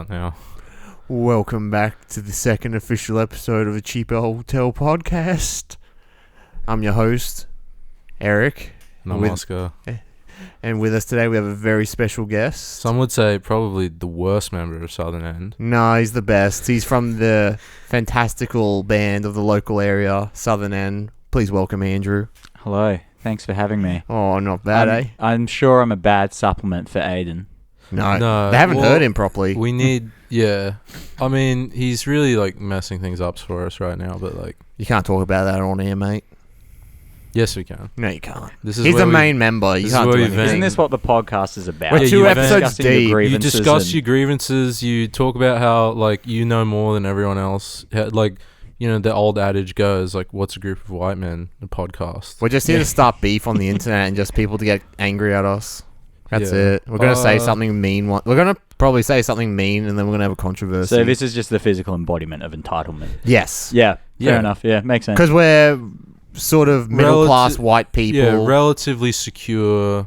start now. Welcome back to the second official episode of the Cheaper Hotel Podcast. I'm your host, Eric. And I'm Oscar. And with us today we have a very special guest. Some would say probably the worst member of Southern End. No, he's the best. He's from the fantastical band of the local area, Southern End. Please welcome Andrew. Hello. Thanks for having me. Oh, not bad, eh? I'm sure I'm a bad supplement for Aiden. No, they haven't heard him properly. We need, yeah. I mean, he's really like messing things up for us right now, but like... You can't talk about that on air, mate. Yes, we can. No, you can't. He's the main member. You can't do anything. Isn't this what the podcast is about? We're 2 episodes deep. You discuss your grievances. You talk about how like you know more than everyone else. Like, you know, the old adage goes like, "What's a group of white men?" A podcast. We're just here to start beef on the internet and just people to get angry at us. That's it. We're going to say something mean. We're going to probably say something mean and then we're going to have a controversy. So this is just the physical embodiment of entitlement. Yes. Yeah. Fair enough. Yeah, makes sense. Because we're sort of middle-class white people. Yeah, relatively secure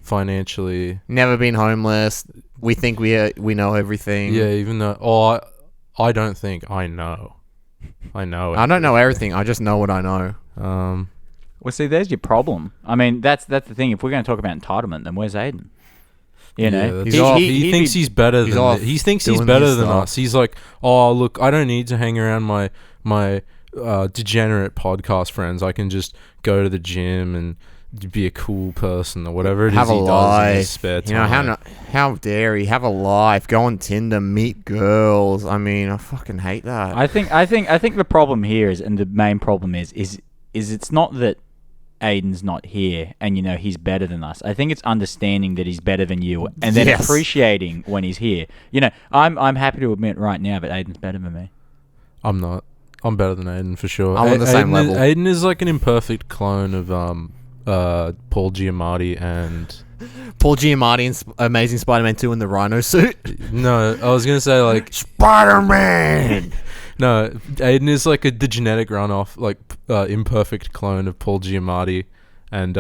financially. Never been homeless. We think we know everything. Yeah, even though... I don't think I know. I know I don't know everything. I just know what I know. Well, see, there's your problem. I mean, that's the thing. If we're going to talk about entitlement, then where's Aiden? You know, he thinks he's better than he thinks he's better than us. He's like, oh, look, I don't need to hang around my degenerate podcast friends. I can just go to the gym and be a cool person or whatever it is he does in his spare time. You know, how dare he have a life? Go on Tinder, meet girls. I mean, I fucking hate that. I think the problem here is, and the main problem is it's not that Aiden's not here and you know he's better than us. I think it's understanding that he's better than you and then appreciating when he's here. You know, I'm happy to admit right now that Aiden's better than me. I'm not. I'm better than Aiden for sure. I'm on the same level. Aiden is like an imperfect clone of Paul Giamatti and Paul Giamatti in Amazing Spider-Man 2 in the rhino suit. No, I was gonna say like Spider-Man. No, Aiden is like the genetic runoff, like imperfect clone of Paul Giamatti and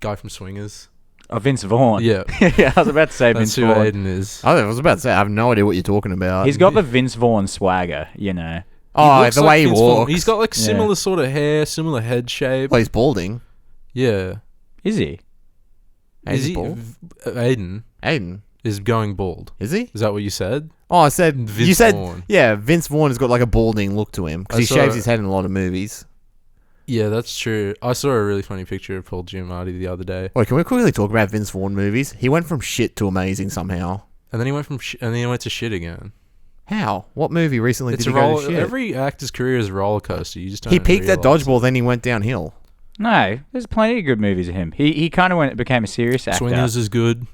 guy from Swingers. Oh, Vince Vaughn. Yeah. Yeah, I was about to say That's Vince who Vaughn. Aiden is. I was about to say, I have no idea what you're talking about. He's got the Vince Vaughn swagger, you know. Oh, the way he walks. He's got like similar sort of hair, similar head shape. Well, he's balding. Yeah. Is he? Is he bald? Aiden is going bald. Is he? Is that what you said? Oh, I said... Vince Vaughn. Yeah, Vince Vaughn has got like a balding look to him. Because he shaves his head in a lot of movies. Yeah, that's true. I saw a really funny picture of Paul Giamatti the other day. Wait, can we quickly talk about Vince Vaughn movies? He went from shit to amazing somehow. And then he went to shit again. How? What movie recently did he go to shit? Every actor's career is a roller coaster. You just don't He peaked at realize Dodgeball, then he went downhill. No, there's plenty of good movies of him. He kind of became a serious actor. Swingers is good.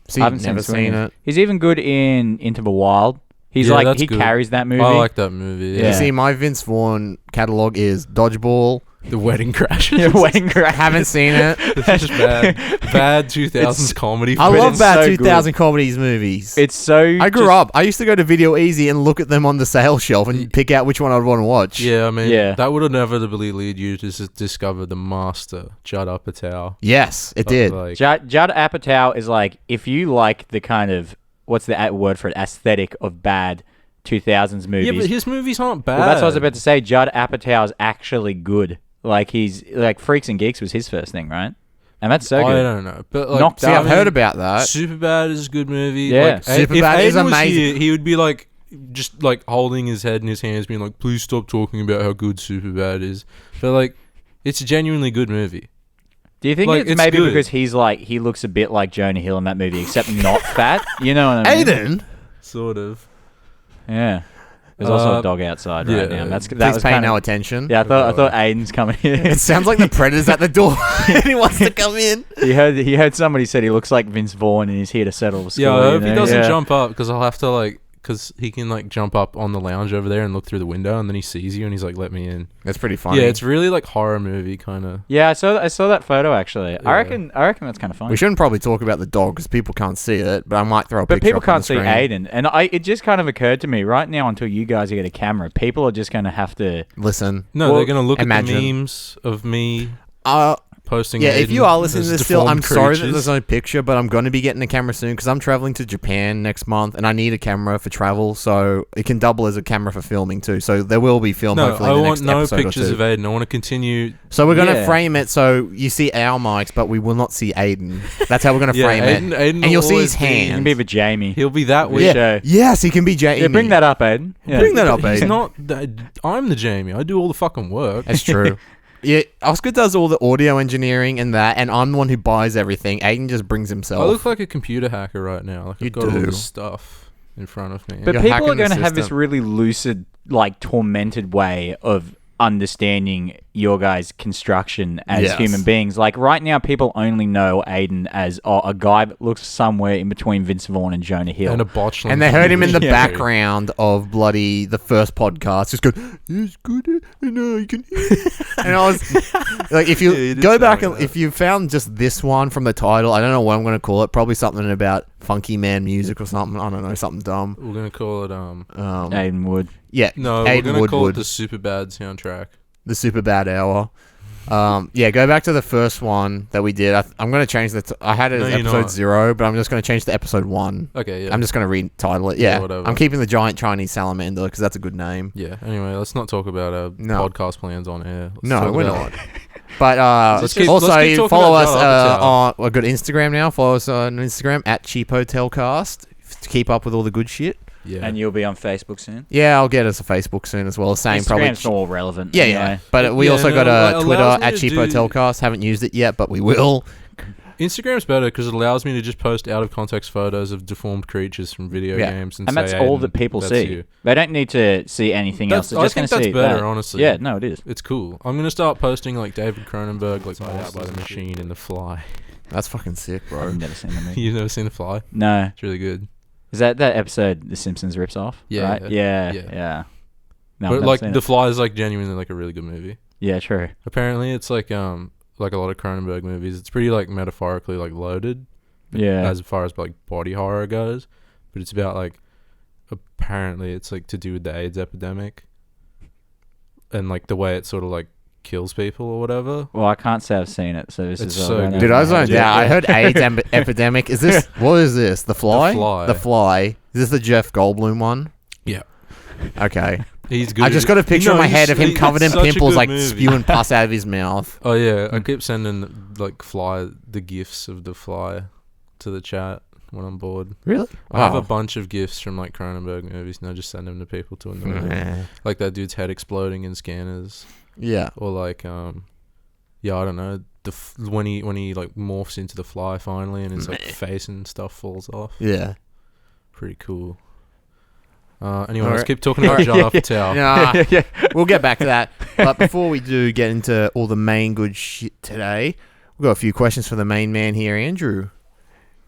See, I haven't never seen it. He's even good in Into the Wild. He's he carries that movie. I like that movie. You see, my Vince Vaughn catalog is Dodgeball, The Wedding Crashers. Yeah, Wedding Crashers. Haven't seen it. It's just bad 2000s comedy. I love bad so 2000 comedies movies. It's so... I grew up. I used to go to Video Easy and look at them on the sale shelf and pick out which one I'd want to watch. Yeah, I mean, that would inevitably lead you to discover the master, Judd Apatow. Yes, it did. Like, Judd Apatow is like, if you like the kind of... What's the word for it? Aesthetic of bad 2000s movies. Yeah, but his movies aren't bad. Well, that's what I was about to say. Judd Apatow is actually good. Like, he's... Like, Freaks and Geeks was his first thing, right? And that's so good. I don't know. But like, I've heard about that. Superbad is a good movie. Yeah. Like, Superbad is amazing. Here, he would be like... Just like holding his head in his hands, being like, please stop talking about how good Superbad is. But like, it's a genuinely good movie. Do you think it's maybe good because he's like, he looks a bit like Jonah Hill in that movie, except not fat? You know what I mean? Aiden? Sort of. Yeah. There's also a dog outside right now. That was paying no attention. Yeah, I thought Aiden's coming in. It sounds like the Predator's at the door and he wants to come in. He heard somebody said he looks like Vince Vaughn and he's here to settle the score. Yeah, I hope he doesn't jump up because I'll have to like... Because he can like jump up on the lounge over there and look through the window, and then he sees you and he's like, "Let me in." That's pretty funny. Yeah, it's really like horror movie kind of. Yeah, I saw that photo actually. Yeah. I reckon that's kind of funny. We shouldn't probably talk about the dog because people can't see it, but I might throw a picture. But people up on can't the see screen. Aiden, and it just kind of occurred to me right now until you guys get a camera, people are just going to have to listen. No, they're going to look at the memes of me. posting. Yeah, if you are listening to this still, I'm sorry that creatures. there's no picture, but I'm going to be getting a camera soon because I'm traveling to Japan next month, and I need a camera for travel, so it can double as a camera for filming too. So there will be film. No, hopefully I in the want next no episode pictures or of two. Aiden. I want to continue. So we're going to Yeah. frame it so you see our mics, but we will not see Aiden. That's how we're going to frame Aiden, it. Aiden And will you'll see his always be- hand. You can be the Jamie. He'll be that Yeah. weird. show. Yes, he can be Jamie. Yeah, bring that up, Aiden. Yeah. Bring that up, He's Aiden. not. I'm the Jamie. I do all the fucking work. That's true. Yeah, Oscar does all the audio engineering and that, and I'm the one who buys everything. Aiden just brings himself. I look like a computer hacker right now. Like You I've got all do. this stuff in front of me. But You're people hacking are the going to have this system. really lucid, like tormented way of understanding your guys' construction as Yes. human beings. Like right now, people only know Aiden as a guy that looks somewhere in between Vince Vaughn and Jonah Hill. and a botchling. And they heard him in the Yeah. background of bloody the first podcast, just going, "It's good, and you can hear." it." And I was like, if you Yeah, you did go back sound and like that. if you found just this one from the title, I don't know what I'm going to call it. Probably something about funky man music or something. I don't know, something dumb. We're gonna call it Aiden Wood. Yeah, No, we're Aiden gonna call it Woodward, the Super Bad soundtrack. the super bad hour. Yeah, go back to the first one that we did. I'm going to change the. I had it No, as you're episode not. 0, but I'm just going to change to episode 1. Okay, yeah. I'm just going to retitle it. Yeah, Yeah, whatever. I'm keeping the giant Chinese salamander because that's a good name. Yeah. Anyway, let's not talk about our No. podcast plans on air. Let's No, talk we're about- not. But Let's keep also talking follow about us Judd on. We've got Instagram now. Follow us on Instagram at Cheap Hotelcast to keep up with all the good shit. Yeah. And you'll be on Facebook soon. Yeah, I'll get us a Facebook soon as well. Same probably. Instagram's all relevant. Yeah, anyway. yeah. But we Yeah, also no, got it a Twitter allows me at to Cheap do- Hotelcast. Haven't used it yet, but we will. Instagram's better because it allows me to just post out of context photos of deformed creatures from video Yeah. games, and And that's say, all "Aiden, that people that's see. you." They don't need to see anything else. They're I just going think to that's see better, that. honestly. Yeah, no, it is. It's cool. I'm gonna start posting like David Cronenberg, like Out by the Machine and The Fly. That's fucking sick, bro. I've never seen the movie. You've never seen The Fly? No. It's really good. Is that episode The Simpsons rips off? Yeah, Right? Yeah. yeah. Yeah. No, I've but never like seen The it. Fly is like genuinely like a really good movie. Yeah, true. Apparently, it's like a lot of Cronenberg movies. It's pretty like metaphorically like loaded. Yeah. As far as like body horror goes, but it's about like apparently it's like to do with the AIDS epidemic and like the way it sort of like kills people or whatever. Well, I can't say I've seen it, so this It's is so all good. Dude, I zoned Yeah. out. I heard AIDS epidemic. Is this what is this? The Fly? The Fly. The Fly. Is this the Jeff Goldblum one? Yeah. Okay. He's good. I just got a picture in my head of him covered in it's such a pimples, good like movie. spewing pus out of his mouth. Oh yeah, I keep sending like the gifs of The Fly to the chat when I'm bored. Really? I have a bunch of gifs from like Cronenberg movies, and I just send them to people to annoy them. Yeah. Like that dude's head exploding in Scanners. Yeah. Or like yeah, I don't know, when he like morphs into the Fly finally and his like face and stuff falls off. Yeah. Pretty cool. Anyway, let's Alright. keep talking about Judd Apatow. Nah, we'll get back to that. But before we do get into all the main good shit today, we've got a few questions for the main man here, Andrew.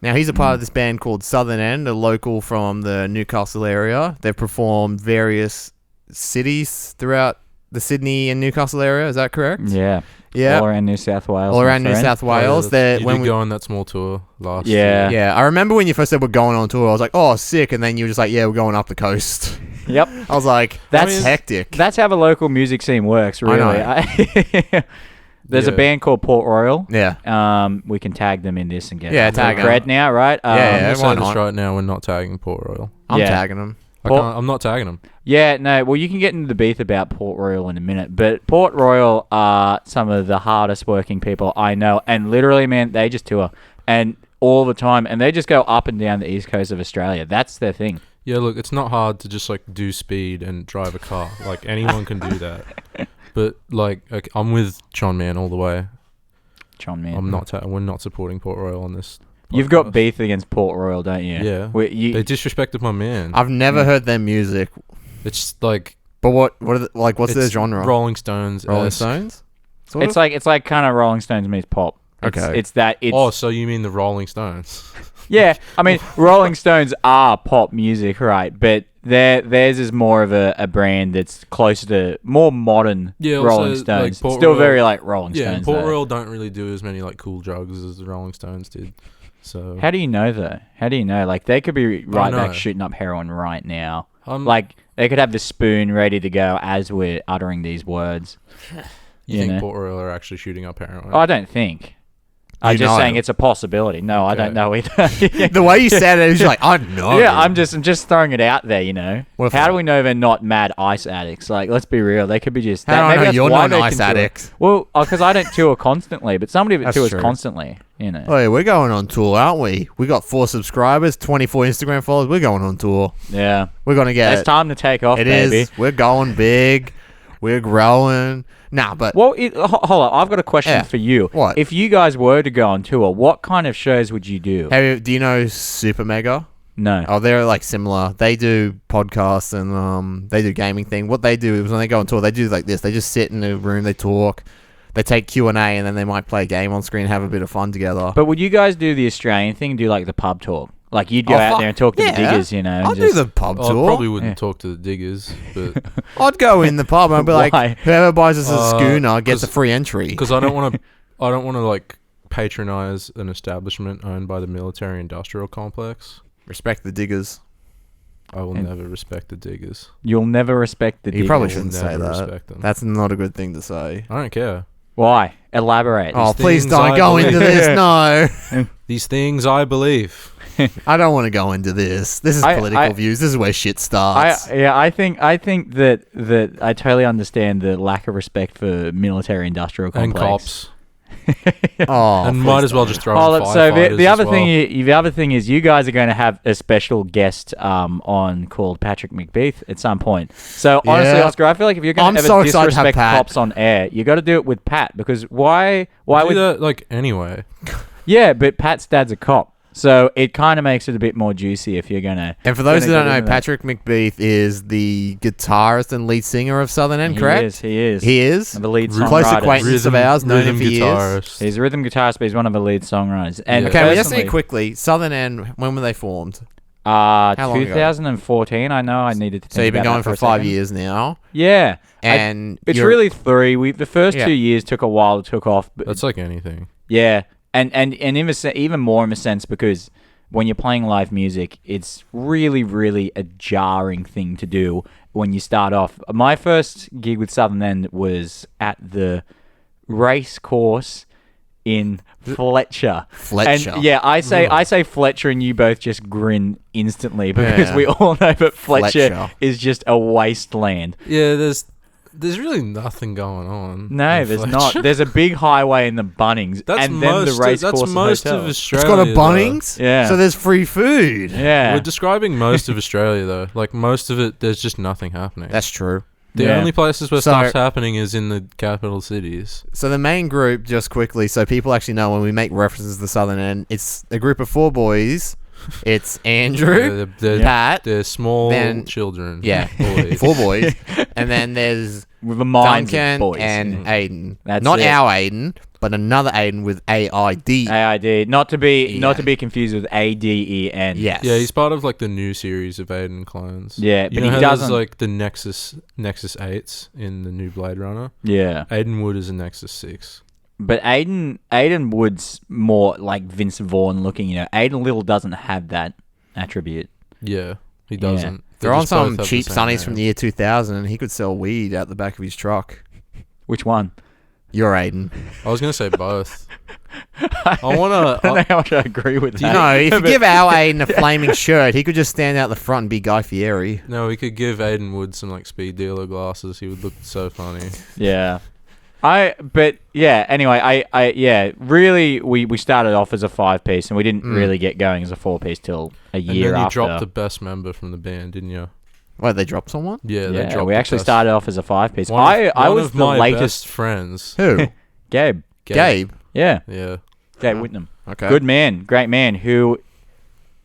Now, he's a part of this band called Southern End, a local from the Newcastle area. They've performed various cities throughout the Sydney and Newcastle area. Is that correct? Yeah. Yeah. All around New South Wales. All my around New friend. South Wales. You They're- did when we, go on that small tour last Yeah. year. yeah, I remember when you first said we're going on tour, I was like, oh, sick. And then you were just like, yeah, we're going up the coast. Yep. I was like, That's- that's hectic. That's how the local music scene works, really. know. There's a Yeah. band called Port Royal. Yeah. We can tag them in this and get Yeah, some tag 'em. cred now, right? Yeah, I'm yeah. gonna say why this not? right now. We're not tagging Port Royal. I'm Yeah. tagging them. I'm not tagging them. Yeah, no, well, you can get into the beef about Port Royal in a minute, but Port Royal are some of the hardest working people I know, and literally, man, they just tour, and all the time, and they just go up and down the east coast of Australia. That's their thing. Yeah, look, it's not hard to just like do speed and drive a car. Like anyone can do that. But like, okay, I'm with John Man all the way. John, man. I'm not. We're not supporting Port Royal on this. You've got podcast. beef against Port Royal, don't you? Yeah. They They disrespected my man. I've never heard their music, It's like but what are the, like? What's their it's genre? Rolling Stones. Rolling Stones. Sort it's of? like kind of Rolling Stones meets pop. Okay. It's that. It's Oh, so you mean the Rolling Stones? yeah. I mean, Rolling Stones are pop music, right? But theirs is more of a brand that's closer to more modern Yeah, also, Rolling like, Stones. Port Still Royal- very like Rolling Yeah, Stones. Port though. Royal don't really do as many like cool drugs as the Rolling Stones did. So How do you know though? How do you know? Like they could be right know. back shooting up heroin right now. I'm Like they could have the spoon ready to go as we're uttering these words. You think Port Royal are actually shooting up heroin? I don't think. I'm just saying it's a possibility. No, I don't know either. The way you said it is like, I don't know. Yeah, I'm just throwing it out there, How do we know they're not mad ice addicts? Like, let's be real. They could be just... How do I know you're not an ice addict? Well, because I don't tour constantly, but somebody that tours constantly, Oh, yeah, we're going on tour, aren't we? We got 4 subscribers, 24 Instagram followers. We're going on tour. Yeah. We're going to get... It's time to take off, baby. It is. We're going big. We're growing. Nah, but... Well, hold on. I've got a question for you. What? If you guys were to go on tour, what kind of shows would you do? Do you know Super Mega? No. Oh, they're like similar. They do podcasts and they do gaming thing. What they do is when they go on tour, they do like this. They just sit in a room, they talk, they take Q&A, and then they might play a game on screen and have a bit of fun together. But would you guys do the Australian thing and do like the pub talk? Like you'd go out there and talk to the diggers, I'll do the pub tour. I probably wouldn't talk to the diggers, but I'd go in the pub and be like, whoever buys us a schooner gets a free entry. Because I don't want to like patronize an establishment owned by the military-industrial complex. Respect the diggers. I will never respect the diggers. You'll never respect the diggers. You probably shouldn't say that. That's not a good thing to say. I don't care. Why? Elaborate. Oh, please don't go into this. No. These things I believe. I don't want to go into this. This is political views. This is where shit starts. I think that I totally understand the lack of respect for military-industrial complex. And cops. And might as well just throw in firefighters. So the other thing is you guys are going to have a special guest on called Patrick McBeath at some point. So honestly, Oscar, I feel like if you're going to ever disrespect cops on air, you got to do it with Pat, because why would that like anyway? Yeah, but Pat's dad's a cop. So it kind of makes it a bit more juicy if you're going to... And for those who don't know, Patrick McBeath is the guitarist and lead singer of Southern End, correct? He is. He is? The lead songwriter. Close acquaintance of ours, known him for years. He's a rhythm guitarist, but he's one of the lead songwriters. And okay, well, just say quickly, Southern End, when were they formed? 2014, I know I needed to think. So you've been going for 5 years now? Yeah. And it's really 3. The first 2 years took a while to took off. But that's like anything. Yeah. And even more in a sense, because when you're playing live music, it's really, really a jarring thing to do when you start off. My first gig with Southern End was at the race course in Fletcher. And yeah, I say Fletcher, and you both just grin instantly because we all know that Fletcher is just a wasteland. Yeah, there's really nothing going on. No, there's not. There's a big highway in the Bunnings, and then the race course and most hotel. of Australia. It's got a Bunnings? Yeah. So there's free food. Yeah. We're describing most of Australia, though. Like, most of it, there's just nothing happening. That's true. The only places where stuff's happening is in the capital cities. So the main group, just quickly, so people actually know when we make references to the Southern End, it's a group of 4 boys. It's Andrew, Pat. They're small children. Yeah, boys. 4 boys. And then there's Duncan and Aiden. That's not it. our Aiden, but another Aiden with AID. AID, not to be confused with ADEN. Yes. Yeah, he's part of like the new series of Aiden clones. Yeah, but he doesn't. There's like the Nexus 8s in the new Blade Runner. Yeah. Aiden Wood is a Nexus 6. But Aiden Wood's more like Vince Vaughn looking, Aiden Little doesn't have that attribute. Yeah, he doesn't. Yeah. They're on some cheap sunnies from the year 2000, and he could sell weed out the back of his truck. Which one? You're Aiden. I was going to say both. I don't know how much I agree with that. No, if you give our Aiden a flaming shirt, he could just stand out the front and be Guy Fieri. No, we could give Aiden Wood some like speed dealer glasses. He would look so funny. Yeah. Anyway, really, we started off as a 5-piece, and we didn't really get going as a 4-piece till a year after. And then you dropped the best member from the band, didn't you? Wait, they dropped someone? Yeah, they dropped we actually started off as a 5-piece. I was of the my latest best friends. Who? Gabe. Gabe? Yeah. Yeah. Gabe Whitnam. Okay. Good man, great man, who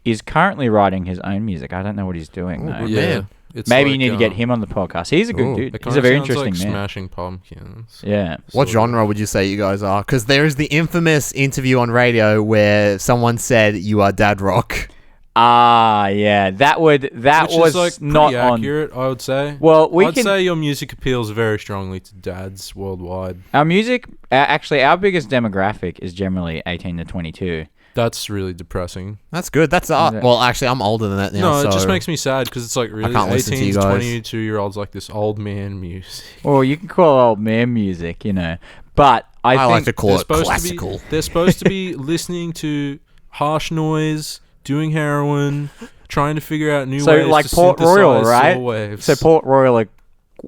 is currently writing his own music. I don't know what he's doing, though. Yeah. Man. Maybe you need to get him on the podcast. He's a good dude. He's a very interesting man. Smashing Pumpkins. Yeah. What genre would you say you guys are? Because there is the infamous interview on radio where someone said you are dad rock. Yeah. That Which was is, like, not accurate, I would say. Well, I'd say your music appeals very strongly to dads worldwide. Our music, actually, our biggest demographic is generally 18 to 22. That's really depressing. That's good. That's well, actually, I'm older than that now. No, so it just makes me sad because it's like really 18 to 22-year-olds like this old man music. Well, you can call it old man music, but I think like to call it classical. They're supposed to be listening to harsh noise, doing heroin, trying to figure out new ways like to Port synthesize Royal, right? saw waves. So Port Royal are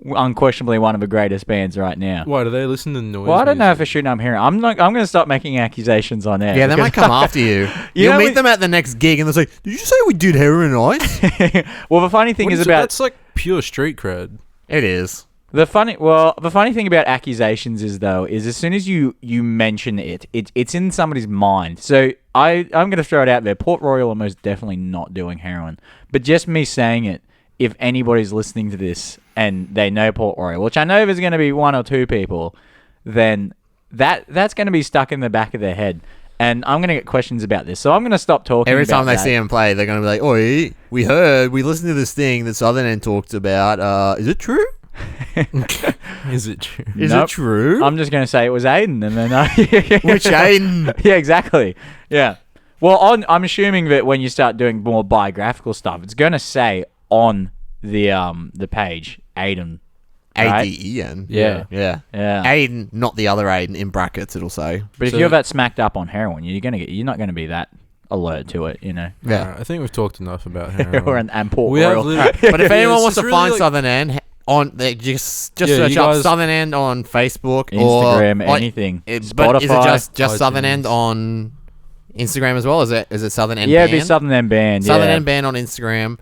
unquestionably one of the greatest bands right now. Why do they listen to noise? Well, I don't know music? if it's shooting I'm hearing. I'm going to start making accusations on air. Yeah, they might come after you. You'll meet them at the next gig, and they're like, "Did you say we did heroin ice?" Well, the funny thing is that's like pure street cred. It is. The funny thing about accusations is as soon as you mention it's in somebody's mind. So I'm going to throw it out there. Port Royal are most definitely not doing heroin, but just me saying it, if anybody's listening to this and they know Port Royal, which I know there's going to be one or two people, then that's going to be stuck in the back of their head. And I'm going to get questions about this. So I'm going to stop talking Every time they that. see him play, they're going to be like, "Oi, we listened to this thing that Southern End talked about. Is it true? Is it true? Is it true?" I'm just going to say it was Aiden. And then Which Aiden? Yeah, exactly. Yeah. Well, I'm assuming that when you start doing more biographical stuff, it's going to say on the page Aiden. Right? Aden. Yeah. Aiden, not the other Aiden. In brackets, it'll say. But if you're that smacked up on heroin, you're not going to be that alert to it, Yeah. Right, I think we've talked enough about heroin. and Port Royal. But if anyone wants to really find like, Southern End, just search up Southern End on Facebook, Instagram, or anything. Spotify. But is it just iTunes. Southern End on Instagram as well? Is it Southern End? Yeah, Band? it'd be Southern End Band. Southern End Band on Instagram.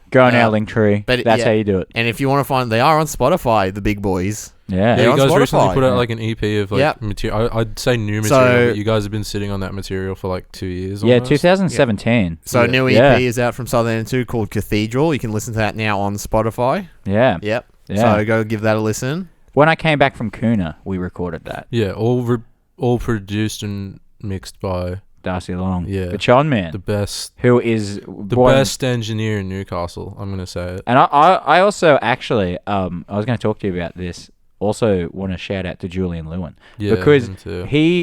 Go on our link tree. But that's how you do it. And if you want to find, they are on Spotify, the big boys. Yeah. Yeah, you guys on recently Spotify. put out like an EP of like material. I'd say new material. But you guys have been sitting on that material for like 2 years. Yeah, almost. 2017. So a new EP is out from Southern End too, called Cathedral. You can listen to that now on Spotify. Yeah. Yep. Yeah. So go give that a listen. When I came back from Kuna, we recorded that. Yeah, all produced and mixed by Darcy Long. Yeah. The Chon Man. the best who is best engineer in Newcastle. I'm gonna say it. And I also actually I was going to talk to you about this. Also want to shout out to Julian Lewin because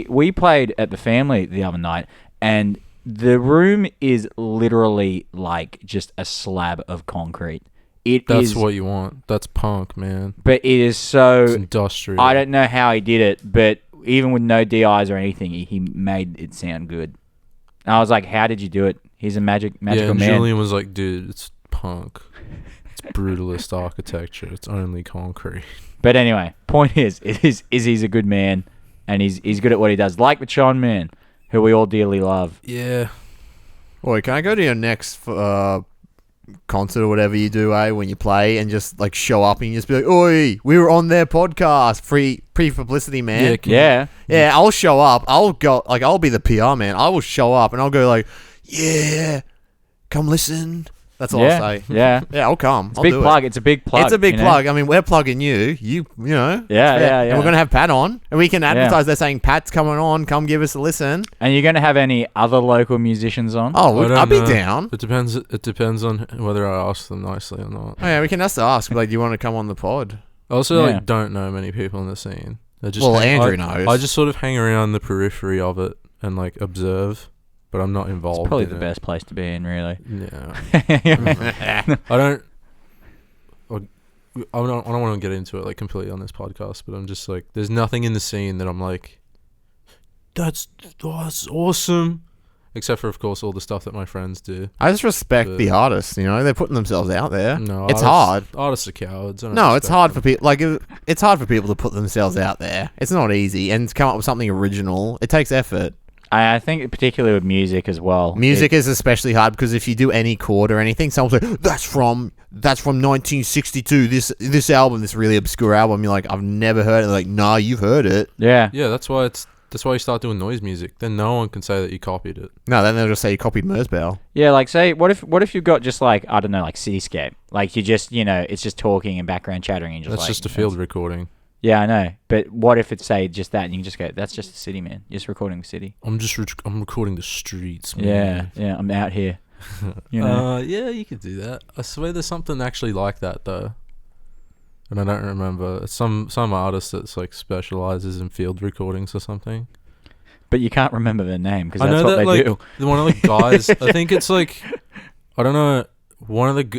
we played at the family the other night, and the room is literally like just a slab of concrete. That's what you want. That's punk, man. But it is so It's industrial. I don't know how he did it, but even with no DIs or anything, he made it sound good. And I was like, how did you do it? He's a magical and man. Julian was like, dude, it's punk. It's brutalist architecture. It's only concrete. But anyway, point is he's a good man, and he's good at what he does. Like the Chon Man, who we all dearly love. Yeah. Boy, can I go to your next concert or whatever you do, when you play, and just like show up and you just be like, "Oi, we were on their podcast, free publicity, man." Yeah. I'll show up. I'll go, like, I'll be the PR man. I will show up and I'll go like, "Yeah, come listen." That's all I'll say. Yeah. Yeah, I'll come. It's a big plug. It's a big plug. It's a big plug. I mean, we're plugging you. You know. Yeah. And we're going to have Pat on. And we can advertise. They're saying, "Pat's coming on. Come give us a listen." And you're going to have any other local musicians on? Oh, I'll be know. down. It depends on whether I ask them nicely or not. Oh, yeah, we can just ask. Like, do you want to come on the pod? I also don't know many people in the scene. Andrew knows. I just sort of hang around the periphery of it and like observe, but I'm not involved. It's probably in the it. best place to be in, really. Yeah. I don't want to get into it like completely on this podcast, but I'm just like, there's nothing in the scene that I'm like, that's awesome. Except for, of course, all the stuff that my friends do. I just respect the artists. You know, they're putting themselves out there. No, it's hard. Artists are cowards. No, it's hard for people. Like, it's hard for people to put themselves out there. It's not easy, and to come up with something original, it takes effort. I think particularly with music as well. Music is especially hard because if you do any chord or anything, someone's like, that's from 1962. This album, this really obscure album. You're like, I've never heard it. They're like, nah, you've heard it. Yeah. Yeah, that's why you start doing noise music. Then no one can say that you copied it. No, then they'll just say you copied Merzbow. Yeah, like say, what if you've got just like, I don't know, like cityscape, like you just, it's just talking and background chattering and just that's just a field recording. Yeah, I know. But what if it's say just that and you can just go, that's just the city, man. You're just recording the city. I'm recording the streets, man. Yeah, I'm out here. Yeah, you could do that. I swear there's something actually like that though. And I don't remember. Some artist that's like specializes in field recordings or something. but you can't remember their name because I that's know what that they like do. one of the guys. I think it's like I don't know.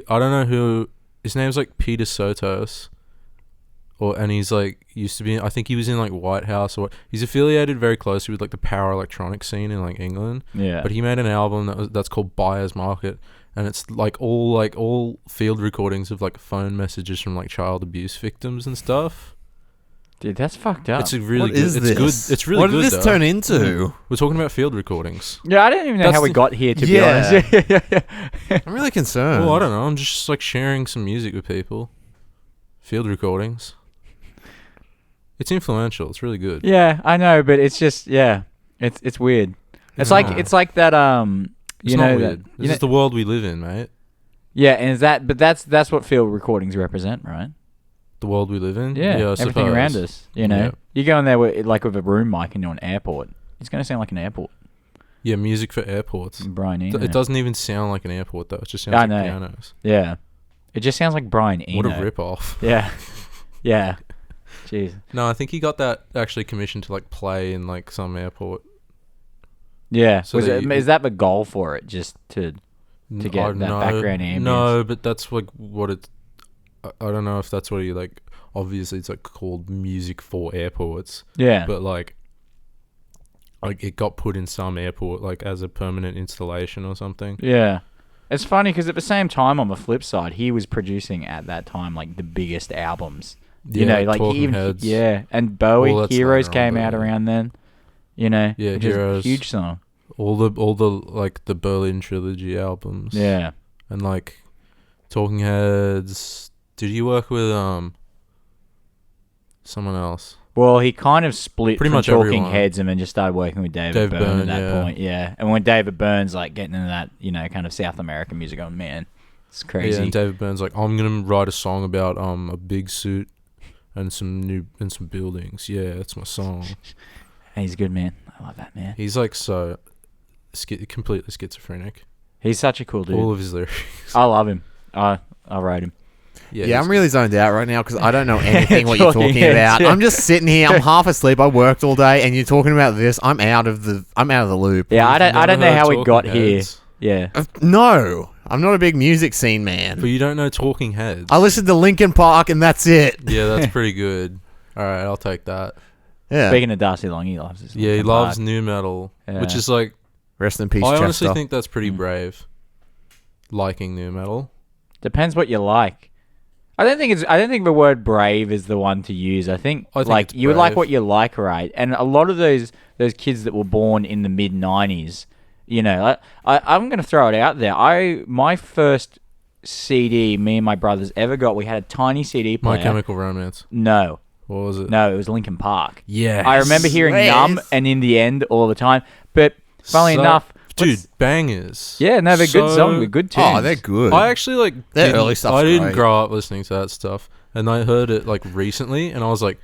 I don't know who his name's like Peter Sotos, and he's like used to be. I think he was in like White House or he's affiliated very closely with like the power electronic scene in like England. Yeah. But he made an album that's called Buyer's Market, and it's like all field recordings of like phone messages from like child abuse victims and stuff. Dude, that's fucked up. It's a really What good. is It's this? good. It's really What good. did this though. turn into? We're talking about field recordings. Yeah, I don't even know That's how we the- got here, to Yeah. be honest. I'm really concerned. Well, I don't know. I'm just like sharing some music with people. Field recordings. It's influential. It's really good. Yeah, I know, but it's just it's weird. It's No. like that It's you not know weird. that This is the world we live in, mate. yeah, and that's what field recordings represent, right? The world we live in. Yeah, I everything suppose. around us. You know, Yeah. you go in there with a room mic into an airport. It's gonna sound like an airport. Yeah, music for airports. Brian Eno. It doesn't even sound like an airport though. It just sounds I like know. pianos. Yeah, it just sounds like Brian Eno. What a rip off. Yeah, yeah. Jeez. No, I think he got that actually commissioned to like play in like some airport. Yeah. So that you- Is that the goal for it? Just to get that background ambience? No, but that's like what it. I don't know if that's what he like. Obviously, it's like called music for airports. Yeah. But like it got put in some airport like as a permanent installation or something. Yeah. It's funny because at the same time, on the flip side, he was producing at that time like the biggest albums. You know, like Talking even Heads. and Bowie, Well, that's Heroes later on, came but out yeah. around then. You know, Yeah, which is a Heroes. huge song. All the like the Berlin trilogy albums. Yeah. And like Talking Heads. Did you work with someone else? Well, he kind of split Pretty from much Talking everyone. Heads and then just started working with David Dave Byrne Byrne, at that yeah. point. Yeah, and when David Byrne's like getting into that, you know, kind of South American music, oh man, it's crazy. Yeah, and David Byrne's like, I'm gonna write a song about a big suit and some buildings. Yeah, that's my song. He's a good man. I love that man. He's like so completely schizophrenic. He's such a cool dude. All of his lyrics. I love him. I rate him. Yeah, I'm really zoned out right now because I don't know anything what you're Talking talking Heads, about. yeah. I'm just sitting here. I'm half asleep. I worked all day, and you're talking about this. I'm out of the loop. Yeah, I don't know Never how heard we got Talking here. Heads? Yeah. No, I'm not a big music scene man. But you don't know Talking Heads. I listened to Linkin Park, and that's it. Yeah, that's pretty good. All right, I'll take that. Yeah. Speaking of Darcy Long, he loves this. Yeah, he Linkin loves Park. new metal, Yeah. which is like Rest in peace, I Chester. honestly think that's pretty Mm. brave. Liking new metal. Depends what you like. I don't think the word brave is the one to use. I think I think like it's you like brave. what you like, right? And a lot of those kids that were born in the mid '90s, you know, I'm gonna throw it out there. My first CD, me and my brothers ever got, we had a tiny CD player. My Chemical Romance. No, What was it? it was Linkin Park. Yeah. I remember hearing Yes. Numb and In the End all the time. But funnily enough, dude, bangers. yeah, no, they're good So- songs, they're good tunes. Oh, they're good. I actually like Their didn't- early stuff's I didn't great. grow up listening to that stuff, and I heard it like recently, and I was like,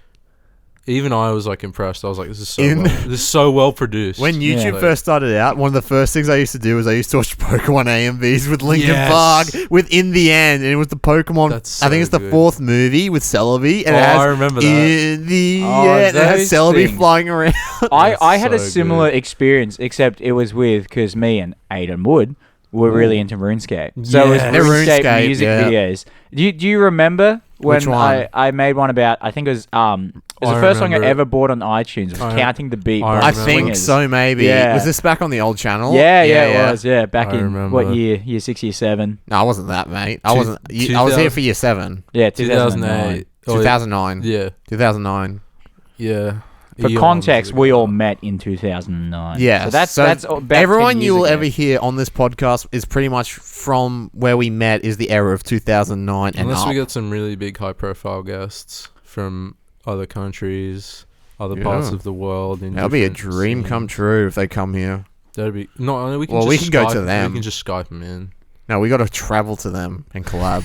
even I was like impressed. I was like, this is so well produced. When YouTube Like- first started out, one of the first things I used to do was I used to watch Pokemon AMVs with Linkin Yes. Park with In the End, and it was the Pokemon. That's I think so it's the good. 4th movie with Celebi, and Oh, it has I remember that. In the Oh, End, it has those Celebi things. flying around. I had a so similar good. experience, except it was because me and Aiden Wood were really into RuneScape. So it was Yes. RuneScape RuneScape, music yeah. videos. Do you remember when Which one? I made one about? I think it was the I first song I remember it. ever bought on iTunes. Was I- Counting the Beat. I by I remember. think Swingers. so, maybe. Yeah. Was this back on the old channel? Yeah, it was. Yeah, back I in remember. what year? Year 6, year 7. No, I wasn't that, mate. I Two- wasn't. I was here 2000 for year 7. Yeah, 2008. 2009. Yeah, 2009. yeah. For Eons context, ago. we all met in 2009. Yeah, so that's about 10 everyone years you will ago. ever hear on this podcast is pretty much from where we met is the era of 2009 and Unless up. we got some really big high-profile guests from other countries, other Yeah. parts of the world. That'll be a different dream scenes. come true if they come here. That'd be no. We can Well, just we can go Skype, to them. We can just Skype them in. No, we got to travel to them and collab.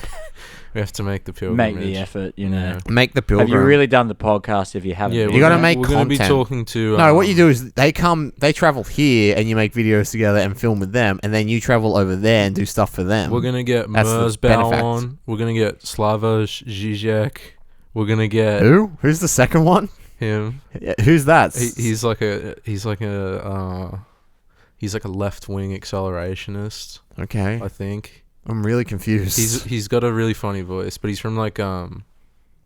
We have to make the pilgrimage. Make the effort, you know. Yeah. Make the Have pilgrim. you really done the podcast if you haven't? Yeah, been? You gotta we're make We're gonna be content. talking to. No, what you do is they travel here, and you make videos together and film with them, and then you travel over there and do stuff for them. We're gonna get That's the Merzbow benefactor. on. We're gonna get Slavoj Žižek. We're gonna get Who? Who's the second one? Him. Yeah, who's that? He's like a left-wing accelerationist. Okay. I think. I'm really confused. He's got a really funny voice, but he's from like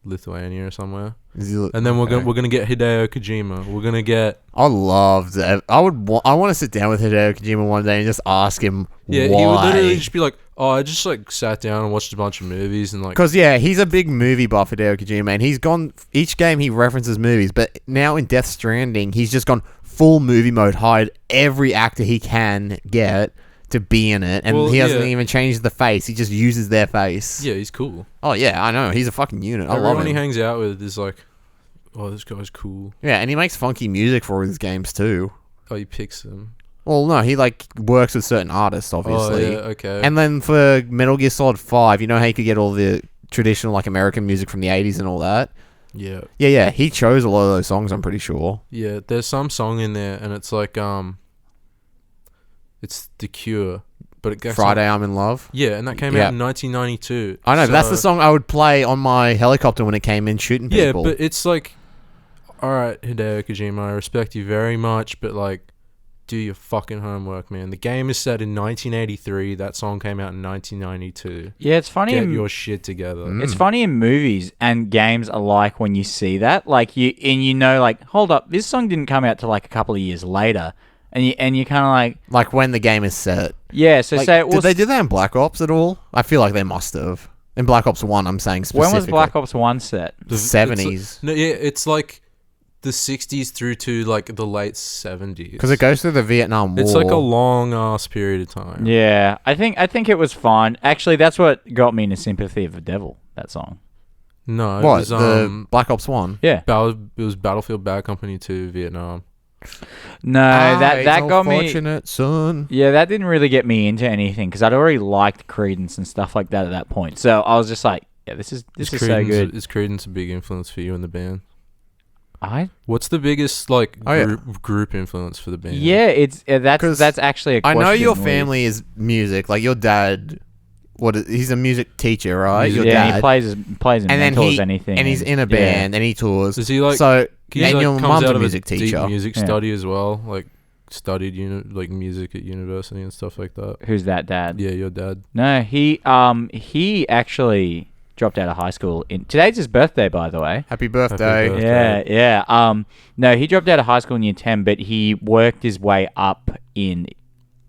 Lithuania or somewhere. And then we're gonna get Hideo Kojima. We're gonna get. I love that. I want to sit down with Hideo Kojima one day and just ask him why. He would literally just be like, "Oh, I just like sat down and watched a bunch of movies and like." Because he's a big movie buff, Hideo Kojima, and he's gone each game he references movies, but now in Death Stranding he's just gone full movie mode, hired every actor he can get to be in it, and he hasn't even changed the face. He just uses their face. Yeah, he's cool. Oh yeah, I know. He's a fucking unit. I love him. Everyone he hangs out with is like, "Oh, this guy's cool." Yeah, and he makes funky music for all his games too. Oh, he picks them. Well, no, he like works with certain artists, obviously. Oh, yeah, okay. And then for Metal Gear Solid 5, you know how you could get all the traditional like American music from the 80s and all that? Yeah. Yeah, he chose a lot of those songs, I'm pretty sure. Yeah, there's some song in there, and it's like it's The Cure, but it goes Friday I'm in Love. Yeah, and that came out in 1992. I know, but that's the song I would play on my helicopter when it came in shooting people. Yeah, but it's like, all right, Hideo Kojima, I respect you very much, but like, do your fucking homework, man. The game is set in 1983. That song came out in 1992. Yeah, it's funny. Get your shit together. It's funny in movies and games alike when you see that, like you know, like, hold up, this song didn't come out till like a couple of years later, and you kind of like when the game is set. Yeah, so like, say it was. Did they do that in Black Ops at all? I feel like they must have. In Black Ops 1, I'm saying specifically. When was Black Ops 1 set? The 70s. It's like the 60s through to like the late 70s. Because it goes through the Vietnam War. It's like a long ass period of time. Yeah, I think it was fine. Actually, that's what got me into Sympathy of the Devil, that song. No, it what, was the Black Ops 1? Yeah. It was Battlefield Bad Company 2, Vietnam. No, that got me. Unfortunate son. Yeah, that didn't really get me into anything because I'd already liked Creedence and stuff like that at that point. So I was just like, yeah, this is so good. Is Creedence a big influence for you in the band? What's the biggest like group influence for the band? Yeah, that's actually a question. I know your family is music. Like your dad, he's a music teacher, right? Your dad. He plays in mentors, anything, and he's in a band and he tours. Does he like? So and your comes mum's out a of music teacher. Deep music study as well, like studied like music at university and stuff like that. Who's that dad? Yeah, your dad. No, he actually dropped out of high school. Today's his birthday, by the way. Happy birthday. Yeah. No, he dropped out of high school in year 10, but he worked his way up in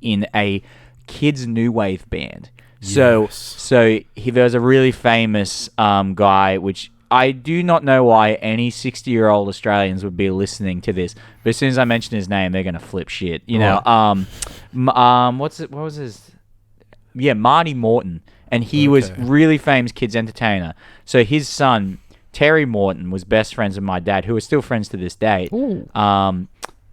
a kids new wave band. Yes. So there's a really famous guy, which I do not know why any 60-year-old Australians would be listening to this, but as soon as I mention his name, they're gonna flip shit. You know, what was his? Yeah, Marty Morton. And he was really famous kids entertainer. So his son, Terry Morton, was best friends with my dad, who are still friends to this day.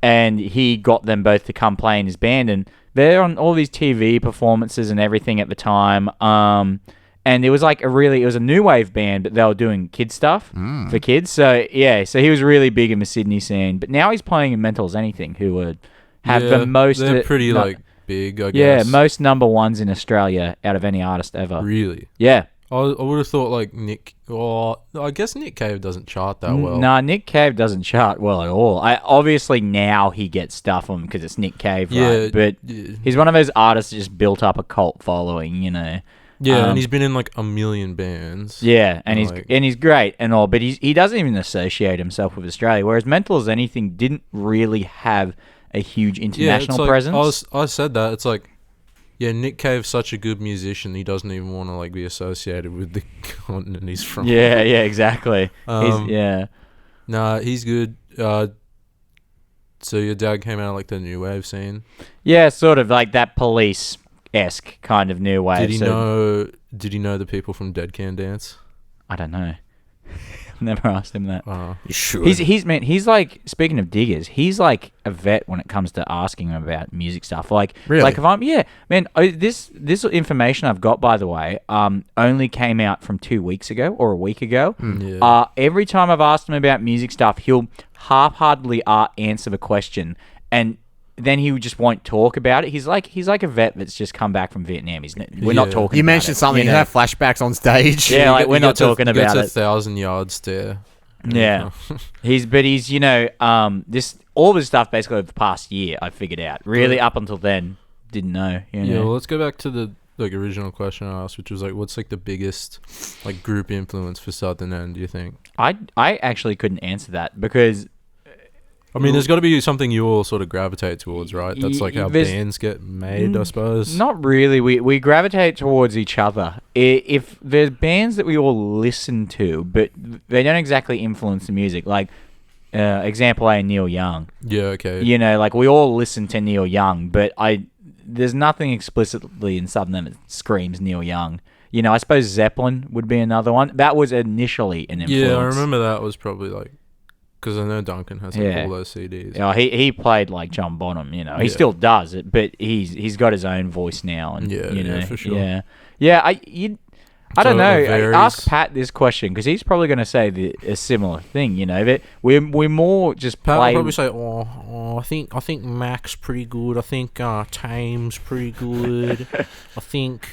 And he got them both to come play in his band. And they're on all these TV performances and everything at the time. And it was like it was a new wave band, but they were doing kid stuff for kids. So he was really big in the Sydney scene. But now he's playing in Mental as Anything, who would have the most... They're pretty big, I guess. Yeah, most number ones in Australia out of any artist ever. Really? Yeah. I would have thought like Nick. Well, I guess Nick Cave doesn't chart that well. Nah, Nick Cave doesn't chart well at all. Obviously now he gets stuff on because it's Nick Cave, right? But he's one of those artists that just built up a cult following, you know. Yeah, and he's been in like a million bands. Yeah, and he's great and all, but he doesn't even associate himself with Australia. Whereas Mental as Anything didn't really have a huge international presence. I said that. It's like, yeah, Nick Cave's such a good musician. He doesn't even want to like be associated with the continent he's from. Yeah, exactly. Nah, he's good. So your dad came out of like the new wave scene. Yeah, sort of like that Police-esque kind of new wave. Did he know the people from Dead Can Dance? I don't know. Never asked him that. You should. He's like, speaking of diggers, he's like a vet when it comes to asking him about music stuff. Like, really? Like this information I've got, by the way, only came out from 2 weeks ago or a week ago. Yeah. Every time I've asked him about music stuff, he'll half-heartedly answer the question, and then he just won't talk about it. He's like a vet that's just come back from Vietnam. We're not talking. You about mentioned it, something. You have flashbacks on stage. Yeah, like we're not talking about it. Gets a 1,000-yard stare. Yeah. he's this all this stuff basically over the past year I figured out. Really up until then didn't know. Yeah, well, let's go back to the original question I asked, which was what's the biggest group influence for Southern End, do you think? I actually couldn't answer that because I mean, there's got to be something you all sort of gravitate towards, right? That's how bands get made, I suppose. Not really. We gravitate towards each other. If there's bands that we all listen to, but they don't exactly influence the music, example A, Neil Young. Yeah, okay. We all listen to Neil Young, but there's nothing explicitly in Southern End that screams Neil Young. I suppose Zeppelin would be another one. That was initially an influence. Yeah, I remember that was probably because I know Duncan has all those CDs. Yeah, he played like John Bonham. He still does it, but he's got his own voice now. And yeah, for sure. Yeah. I don't know. Ask Pat this question because he's probably going to say a similar thing. That we're more just Pat play. will probably say, I think Mac's pretty good. I think Tame's pretty good. I think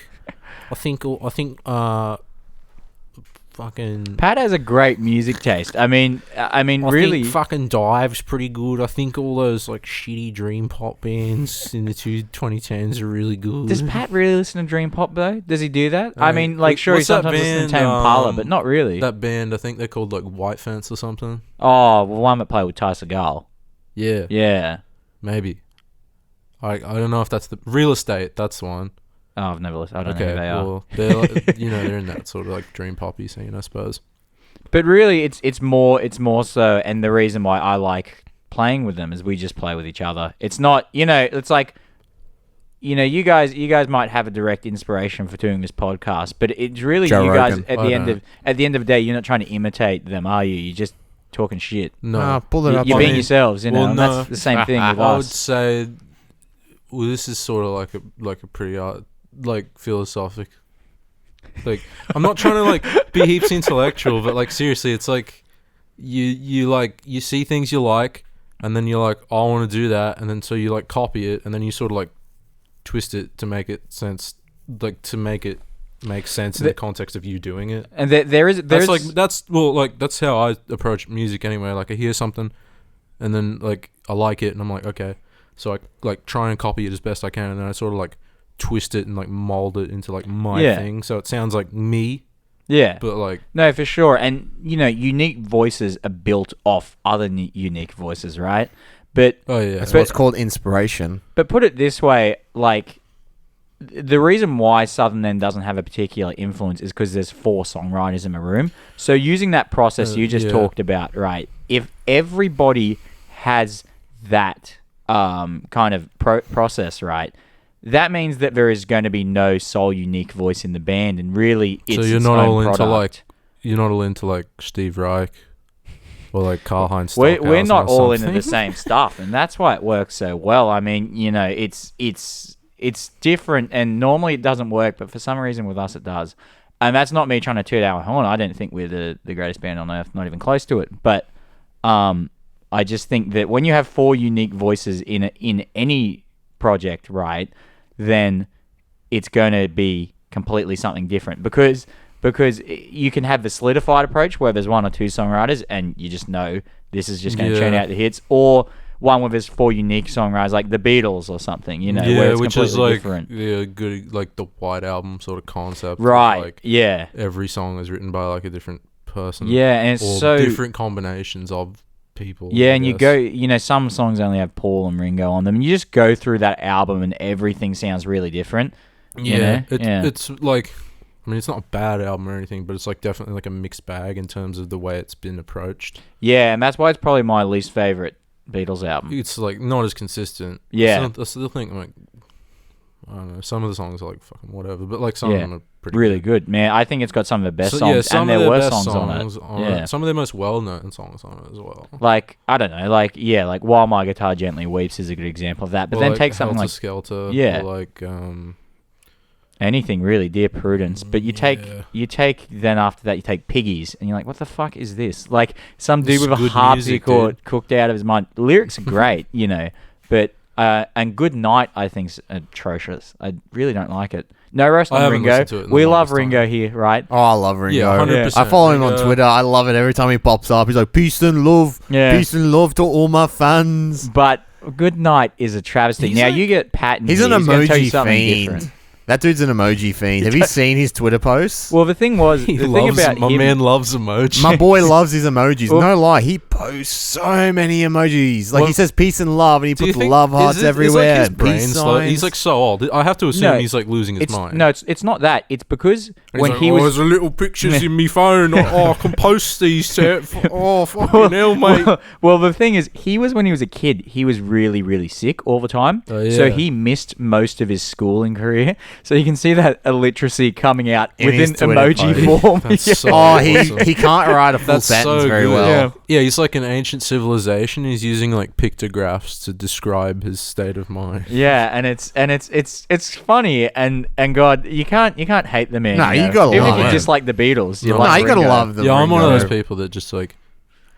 fucking Pat has a great music taste. I mean, really, think fucking Dive's pretty good. I think all those shitty dream pop bands in the 2010s are really good. Does Pat really listen to dream pop though? Does he do that? I mean, sure, he sometimes listens to Tame Impala, but not really. That band, I think they're called White Fence or something. Oh, well, one that played with Ty Segall. Yeah, maybe. I don't know if that's the Real Estate. That's the one. Oh, I've never listened. I don't know who they are. Well, they're they're in that sort of dream poppy scene, I suppose. But really, it's more so, and the reason why I like playing with them is we just play with each other. It's not, it's you guys might have a direct inspiration for doing this podcast, but it's really Joe you guys Rogan. at the end of the day, you're not trying to imitate them, are you? You're just talking shit. No, pull it up. You're being yourselves, Well, and no. that's the same thing with us. I would say, well, this is sort of like a pretty philosophic. I'm not trying to be heaps intellectual, but seriously, it's you see things you like, and then you're like, oh, I want to do that, and then so you copy it, and then you sort of twist it to make it sense, to make it make sense in the context of you doing it. And there's that's how I approach music anyway. I hear something, and then I like it, and I'm like, okay, so I try and copy it as best I can, and then I sort of twist it and mold it into my thing, so it sounds like me. Yeah, but no, for sure. And unique voices are built off other unique voices, right? But that's what's called inspiration. But put it this way, the reason why Southern End doesn't have a particular influence is because there's 4 songwriters in a room. So using that process you just talked about, right? If everybody has that kind of process, right? That means that there is going to be no sole unique voice in the band, and really, it's so you're its not own all product. You're not all into Steve Reich or Karl-Heinz. We're not all into the same stuff, and that's why it works so well. I mean, it's different, and normally it doesn't work, but for some reason with us it does. And that's not me trying to toot our horn. I don't think we're the greatest band on earth, not even close to it. But I just think that when you have 4 unique voices in any project, right? Then it's going to be completely something different because you can have the solidified approach where there's 1 or 2 songwriters and you just know this is just going to churn out the hits, or one where there's 4 unique songwriters like the Beatles or something, where it's which completely is different. Good, the White Album sort of concept, right? Every song is written by a different person, and it's or so different combinations of people. And you go, some songs only have Paul and Ringo on them, and you just go through that album and everything sounds really different. It's I mean, it's not a bad album or anything, but it's definitely a mixed bag in terms of the way it's been approached. Yeah, and that's why it's probably my least favorite Beatles album. It's not as consistent. Yeah, I still think I don't know, some of the songs are fucking whatever, but some of them are pretty really good, man. I think it's got some of the best songs, and there were songs on it. Some of their most well-known songs on it as well. I don't know, While My Guitar Gently Weeps is a good example of that. But then take something Helter Skelter, or anything really, Dear Prudence. But you take then after that you take Piggies, and you're like, what the fuck is this? Some dude with a harpsichord cooked out of his mind. The lyrics are great, but. And Good Night, I think, is atrocious. I really don't like it. No roast I on haven't Ringo. listened to it in the We love longest Ringo time. here, right? Oh, I love Ringo. Yeah, 100%. I follow him on Ringo. Twitter. I love it every time he pops up. He's like, peace and love. Yeah. Peace and love to all my fans. But Good Night is a travesty. He's now, like- you get Patton. He's here. an He's gonna tell you emoji something fiend. different. That dude's an emoji fiend. Have you seen his Twitter posts? Well, the thing was, He the thing loves about my him, man loves emoji. My boy loves his emojis. Well- No lie, he posts so many emojis. Like Well, he says peace and love, and he Do you puts think- love hearts is it- everywhere. Is like his and brain peace slow? signs. He's like so old. I have to assume No, he's like losing his it's mind. no, it's not that. It's because And when he's he like, was there's a little pictures in me phone. I can post these. Oh fucking hell, mate. well, the thing is, he was when he was a kid. He was really, really sick all the time. Oh, yeah. So he missed most of his schooling career. So you can see that illiteracy coming out In within his Twitter emoji post. form. That's Yeah. so Oh, he awesome. he can't write a full That's sentence so very good. well. Yeah. Yeah, he's like an ancient civilization. He's using like pictographs to describe his state of mind. Yeah, and it's funny and God, you can't hate the man. No, you know. gotta even love if you him. just like the Beatles. You No, like you gotta Ringo. love them. Yeah, I'm one of Ringo. those people that just like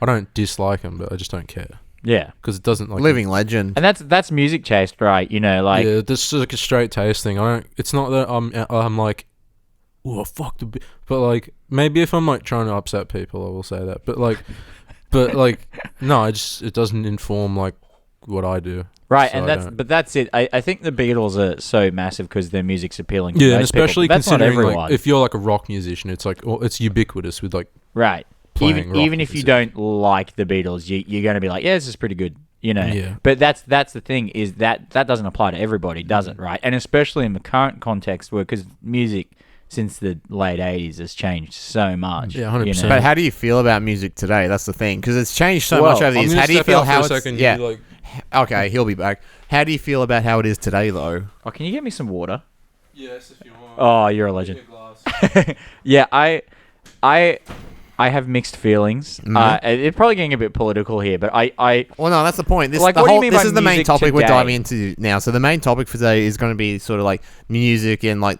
I don't dislike him, but I just don't care Yeah, because it doesn't like Living legend. and that's music taste, right? You know, like yeah, this is like a straight taste thing. I don't. It's not that I'm like, oh fuck the, but like maybe if I'm like trying to upset people, I will say that. But like, no, it doesn't inform like what I do. right, So and I that's don't. but that's it. I think the Beatles are so massive because their music's appealing. To Yeah, and most people, especially but that's not considering everyone. like if you're like a rock musician, it's like it's ubiquitous with like right. playing rock Even if you music. don't like the Beatles, you're going to be like, yeah, this is pretty good. You know, Yeah. but that's the thing is that doesn't apply to everybody, does it? Right, and especially in the current context, where because music since the late '80s has changed so much. Yeah, 100%. you know? But how do you feel about music today? That's the thing, because it's changed so Well, much over the I'm years. gonna How do you step feel out how for a it's second, yeah? you, like, Okay, he'll be back. How do you feel about how it is today, though? Oh, can you get me some water? yes, if you want. Oh, you're a legend. Yeah, I have mixed feelings. It's probably getting a bit political here, but I Well, no, that's the point. This, Like, the what do you whole, mean this by is the main music topic we're today? diving into now. So the main topic for today is going to be sort of like music and like,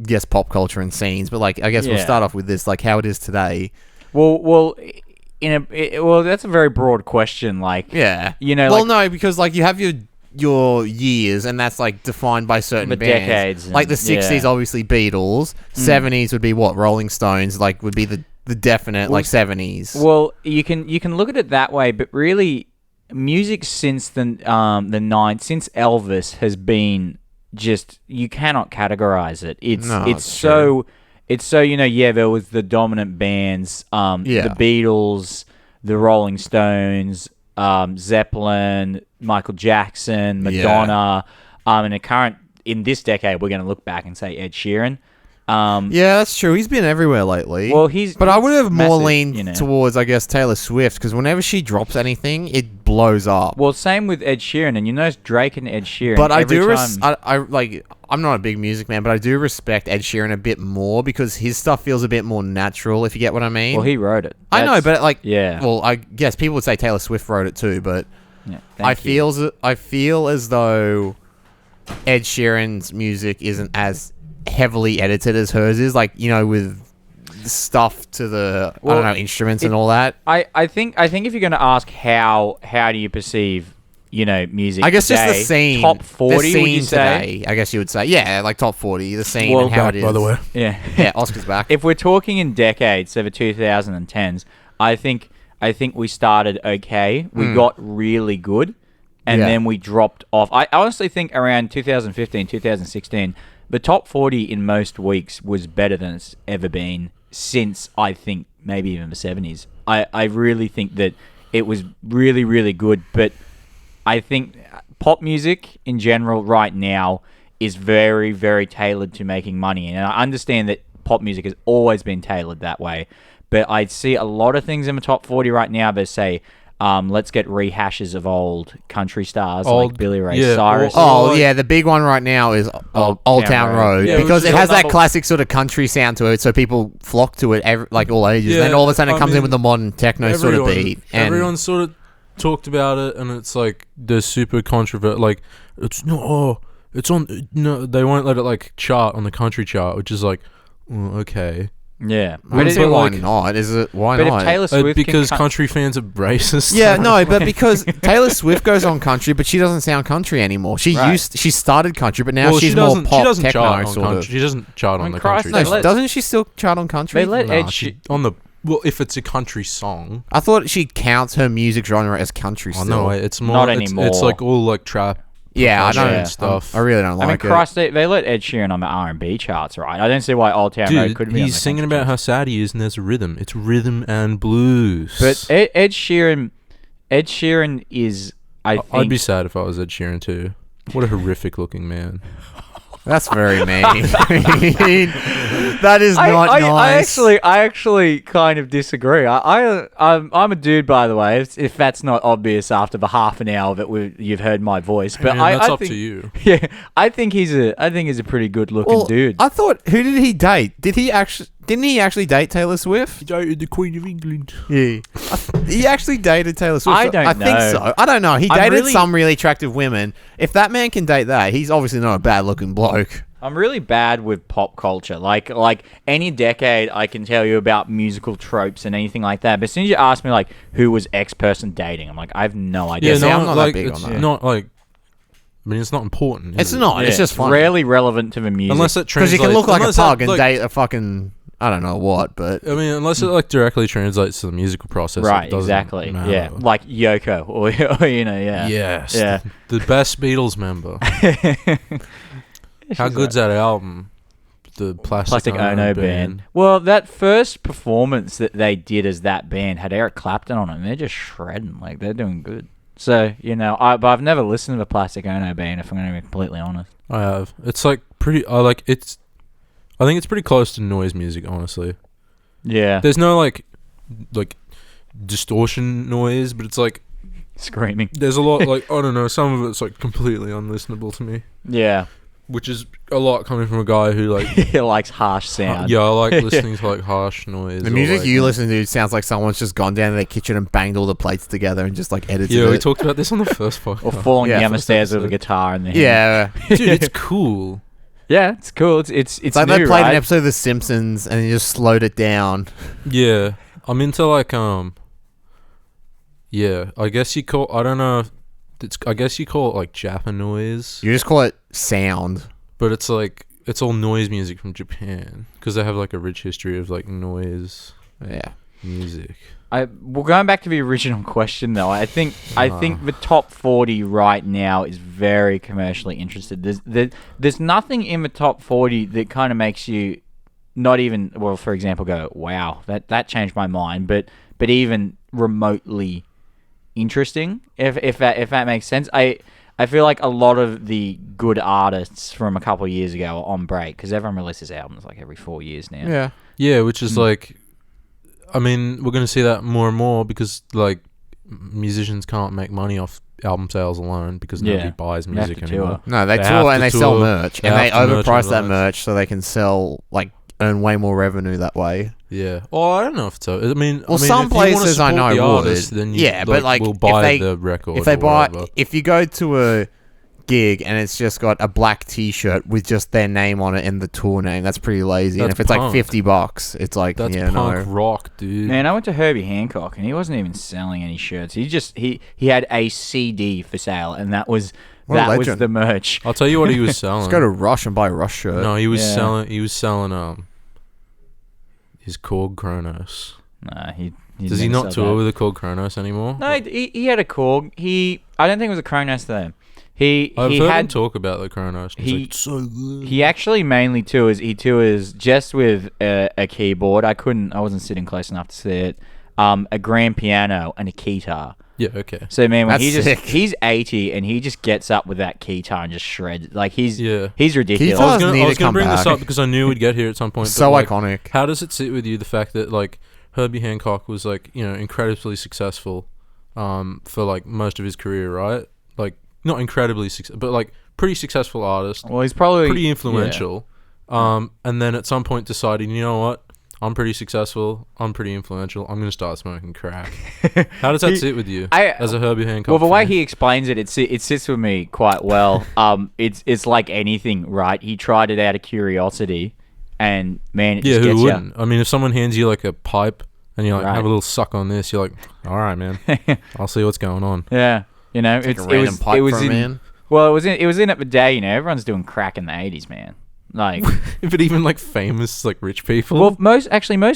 yes, pop culture and scenes. But like, I guess we'll Yeah. start off with this, like how it is today. well that's a very broad question. Like, Yeah. you know, Well, like, no, because like you have your years, and that's like defined by certain The bands. decades and- Like the 60s, yeah. obviously Beatles. 70s would be what? Rolling Stones. Like would be the definite like 70s. well, you can look at it that way, but really, music since the ninth, since Elvis has been just you cannot categorize it. It's No, it's it's so it's so yeah, there was the dominant bands, Yeah. the Beatles, the Rolling Stones, Zeppelin, Michael Jackson, Madonna, and in this decade we're going to look back and say Ed Sheeran. Yeah, that's true. He's been everywhere lately. Well, but I would have he's more massive, leaned you know. towards, I guess, Taylor Swift, because whenever she drops anything, it blows up. Well, same with Ed Sheeran, and you notice Drake and Ed Sheeran. But I every do, time, I like. I'm not a big music man, but I do respect Ed Sheeran a bit more because his stuff feels a bit more natural. If you get what I mean. well, he wrote it. I know, That's- but like, yeah. Well, I guess people would say Taylor Swift wrote it too, but yeah, I thank you. feel as though Ed Sheeran's music isn't as heavily edited as hers is. Like, you know, with stuff to the I Well, don't know, instruments and all that. I think if you're going to ask how do you perceive music, I guess today, just the scene. top the 40 scene would you say? today, I guess you would say. Yeah, like top 40, the scene Well, and how back, it is. by the way. Yeah. Yeah, Oscar's back. If we're talking in decades, so the 2010s, I think we started okay. We got really good, and Yeah. then we dropped off. I honestly think around 2015, 2016, the top 40 in most weeks was better than it's ever been since, I think, maybe even the 70s. I really think that it was really, really good, but I think pop music in general right now is very, very tailored to making money. And I understand that pop music has always been tailored that way. But I see a lot of things in the top 40 right now that say, let's get rehashes of old country stars like Old- Billy Ray yeah, Cyrus. Oh, like- yeah, the big one right now is Old Town Town Road, Road. Yeah, because which it is has that another- classic sort of country sound to it, so people flock to it like all ages. Yeah, then all of a sudden it I comes in mean, with the modern techno sort of beat. And Everyone sort of talked about it, and it's like they're super controversial. Like it's no, it's on. No, they won't let it like chart on the country chart, which is like, okay. Yeah, I don't see why like, not. Is it why but not? if Taylor Swift because can country fans are racist. Yeah, no, but because Taylor Swift goes on country, but she doesn't sound country anymore. She started country, but now she's more pop, she doesn't techno chart on sort of. country. She doesn't chart on the Christ, country. they let- Doesn't she still chart on country? They let Nah, Ed she- She- on the well, if it's a country song. I thought she counts her music genre as country Oh still. no, it's more. Not it's anymore. like all like trap. Yeah, I percussion don't and stuff. I really don't I mean, like it. Christ, they let Ed Sheeran on the R&B charts, right? I don't see why Old Town Road Dude, couldn't be on he's the singing country about charts. how sad he is, and there's a rhythm. It's rhythm and blues. But Ed Sheeran is, I think... I'd be sad if I was Ed Sheeran too. What a horrific looking man. That's very mean. That is not nice. I actually kind of disagree. I'm a dude, by the way. If that's not obvious after the half an hour that you've heard my voice, but That's I up think, to you. Yeah, I think he's a pretty good looking dude. I thought, who did he date? Didn't he actually date Taylor Swift? He dated the Queen of England. Yeah. He actually dated Taylor Swift. I don't think know. so. I don't know. He I'm dated really- some really attractive women. If that man can date that, he's obviously not a bad looking bloke. I'm really bad with pop culture. Like any decade, I can tell you about musical tropes and anything like that. But as soon as you ask me, like, who was X person dating, I'm like, I have no idea. Yeah, see, no, I'm not like, that big it's on that. not like. I mean, it's not important. It's is it? not. It's just funny. rarely relevant to the music. Unless it Because translates. you can look like a unless that, pug and like, date a fucking, I don't know what, but... I mean, unless it like directly translates to the musical process. right, it doesn't exactly. matter. Yeah, like Yoko, or yeah. Yes. Yeah. The best Beatles member. How good's that album? The Plastic Ono band. Well, that first performance that they did as that band had Eric Clapton on it, and they're just shredding. Like, they're doing good. So, but I've never listened to the Plastic Ono band, if I'm going to be completely honest. I have. It's like pretty. I think it's pretty close to noise music, honestly. Yeah. There's no like distortion noise, but it's like Screaming. there's a lot like I don't know. Some of it's like completely unlistenable to me, Yeah. which is a lot coming from a guy who like He likes harsh sound. yeah, I like listening to like harsh noise. The or, music like, you listen to sounds like someone's just gone down to their kitchen and banged all the plates together and just like edited Yeah, it. we talked about this on the first podcast. Or falling Yeah, down the first stairs with a episode. guitar in there. Yeah. Dude, it's cool. Yeah, it's cool. It's It's like new, they played right? an episode of The Simpsons and they just slowed it down. Yeah, I'm into like yeah, I guess you call. I don't know. I guess you call it like Japanoise, You just call it sound. but it's like it's all noise music from Japan because they have like a rich history of like noise Yeah. music. Well, going back to the original question though, I think the top 40 right now is very commercially interested. There's nothing in the top 40 that kind of makes you not even, well, for example, go, wow, that changed my mind, but even remotely interesting, if that makes sense. I feel like a lot of the good artists from a couple of years ago are on break because everyone releases albums like every 4 years now. Yeah. Yeah, which is like, I mean, we're gonna see that more and more because like musicians can't make money off album sales alone because nobody Yeah. buys They have music to tour. anymore. No, they They tour have and to they sell tour. merch. They And they have to overprice that merchandise. merch so they can sell, like, earn way more revenue that way. Yeah. Oh, I don't know if so. I mean, Well, if some you wanna places I support know the would. artist, then you, Yeah, but, like, will if buy they- the record. If they or buy, whatever. if you go to a gig and it's just got a black T-shirt with just their name on it and the tour name, that's pretty lazy. And That's if it's like punk. $50, it's like, That's yeah, punk no. rock, dude. Man, I went to Herbie Hancock and he wasn't even selling any shirts. He had a CD for sale and that was What a that was legend. the merch. I'll tell you what he was selling. Just go to Rush and buy a Rush shirt. No, he was Yeah. selling. He was selling his Korg Kronos. Nah, he Does he never not sold tour that. with the Korg Kronos anymore? No, he had a Korg. I don't think it was a Kronos though. He I've heard him had talk about the Kronos. And he- he's like, it's so good. he actually mainly tours. He tours just with a keyboard. I wasn't sitting close enough to see it. A grand piano and a keytar. Yeah, okay. So man, when That's sick. he's 80 and he just gets up with that keytar and just shreds. Like he's ridiculous. Keytar- I was need gonna to come bring this back. up because I knew we'd get here at some point. So but, like, iconic. How does it sit with you the fact that like Herbie Hancock was like incredibly successful, for like most of his career, right? Like not incredibly successful, but like pretty successful artist, Well, he's probably pretty influential. And then at some point decided, you know what? I'm pretty successful. I'm pretty influential. I'm gonna start smoking crack. How does that sit with you as a Herbie Hancock? Well, the way fan? he explains it, it sits with me quite well. It's like anything, right? He tried it out of curiosity, And man, it Yeah, just who gets wouldn't? I mean, if someone hands you like a pipe and you like Right. have a little suck on this, you're like, all right, man, I'll see what's going on. Yeah, you know, It's like a random pipe it was for a in, man. Well, it was in at the day. You know, everyone's doing crack in the 80s, man. Like, But even like famous, like rich people. well, most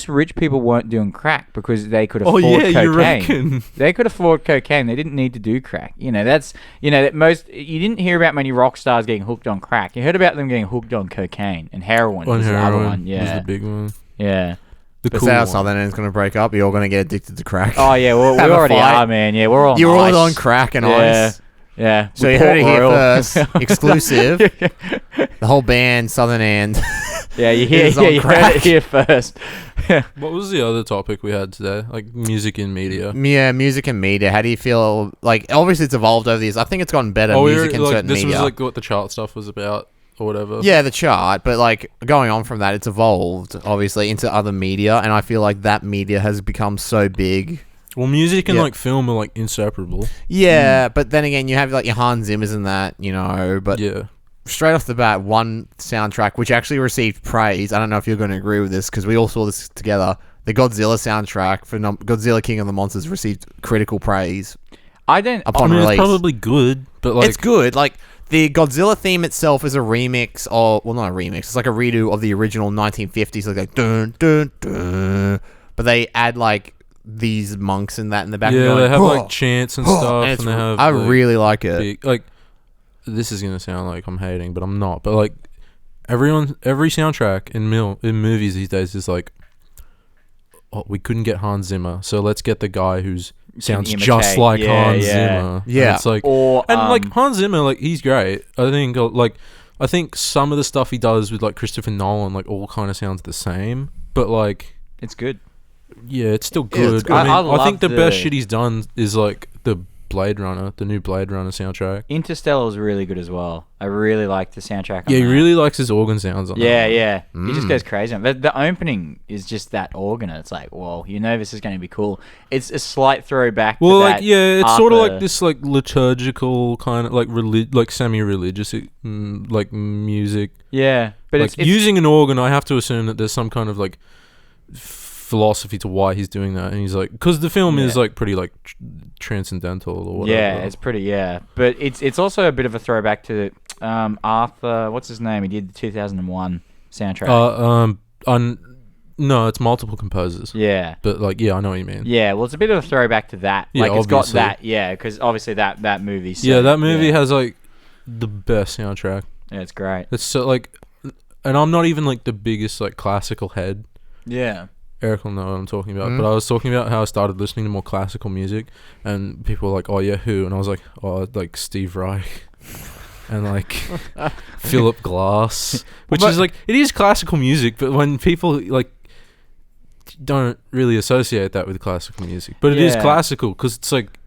rich people weren't doing crack because they could afford oh yeah, cocaine. you reckon? They could afford cocaine. They didn't need to do crack. You know, that you didn't hear about many rock stars getting hooked on crack. You heard about them getting hooked on cocaine and heroin. On was heroin the other one. Yeah, was the big one. yeah. The But cool our one. Southern End's going to break up. You're all going to get addicted to crack. Oh yeah, well, we Have a already fight. are, man. Yeah, we're all You're nice. all on crack and Yeah. ice. Yeah. So With you heard it Port here Royal. first. Exclusive. The whole band, Southern End. Yeah, you is on heard crack. it here first. What was the other topic we had today? Like music in media. Yeah, music and media. How do you feel? Like, obviously, it's evolved over the years. I think it's gotten better. Oh, Music and certain this media. was like what the chart stuff was about or whatever. Yeah, the chart, but like going on from that, it's evolved obviously into other media, and I feel like that media has become so big. Well, music and Yeah. like film are like inseparable. Yeah, but then again, you have like your Hans Zimmers and that, you know. But Yeah. straight off the bat, one soundtrack which actually received praise. I don't know if you're going to agree with this because we all saw this together. The Godzilla soundtrack for Godzilla King of the Monsters received critical praise. I don't. Upon I mean, release. it's probably good, but like It's good. Like, the Godzilla theme itself is a remix of... Well, not a remix. It's like a redo of the original 1950s. Like, dun, dun, dun. But they add, like, these monks and that in the background. yeah, going, they have "Huh, like chants and stuff, and it's and they have. I like, really like it. big, like this is gonna sound like I'm hating, but I'm not. But like every soundtrack in movies these days is like, oh, we couldn't get Hans Zimmer, so let's get the guy who's sounds imitate. just like Yeah, Hans yeah. Zimmer. Yeah. And it's like, Or and like Hans Zimmer, like he's great. I think some of the stuff he does with like Christopher Nolan, like all kind of sounds the same, but like it's good. yeah, it's still Yeah, it's good. good. I mean, I I think love the best the- shit he's done is like the new Blade Runner soundtrack. Interstellar is really good as well. I really like the soundtrack. on Yeah, he that. really likes his organ sounds on Yeah, that. yeah. He just Mm. goes crazy. The opening is just that organ. And it's like, whoa, you know this is going to be cool. It's a slight throwback. Well, to like that yeah, it's sort of Arthur- like this like liturgical kind of like like semi-religious like music. Yeah, but Like it's using an organ, I have to assume that there's some kind of like philosophy to why he's doing that, and he's like, because the film is Yeah. like pretty like transcendental or whatever. yeah, it's pretty but it's also a bit of a throwback to Arthur. What's his name? He did the 2001 soundtrack. No, it's multiple composers. Yeah. But like, yeah, I know what you mean. Yeah, well, it's a bit of a throwback to that. Yeah, Like, it's got obviously. that, yeah, because obviously that movie. Yeah, that movie yeah. has like the best soundtrack. Yeah, it's great. It's so like, and I'm not even like the biggest like classical head. Yeah. Eric will know what I'm talking about. Mm. But I was talking about how I started listening to more classical music, and people were like, "Oh yeah, who?" And I was like, "Oh, like Steve Reich." And like Philip Glass, which But- is like, it is classical music, but when people like don't really associate that with classical music, but it is Yeah. classical because it's like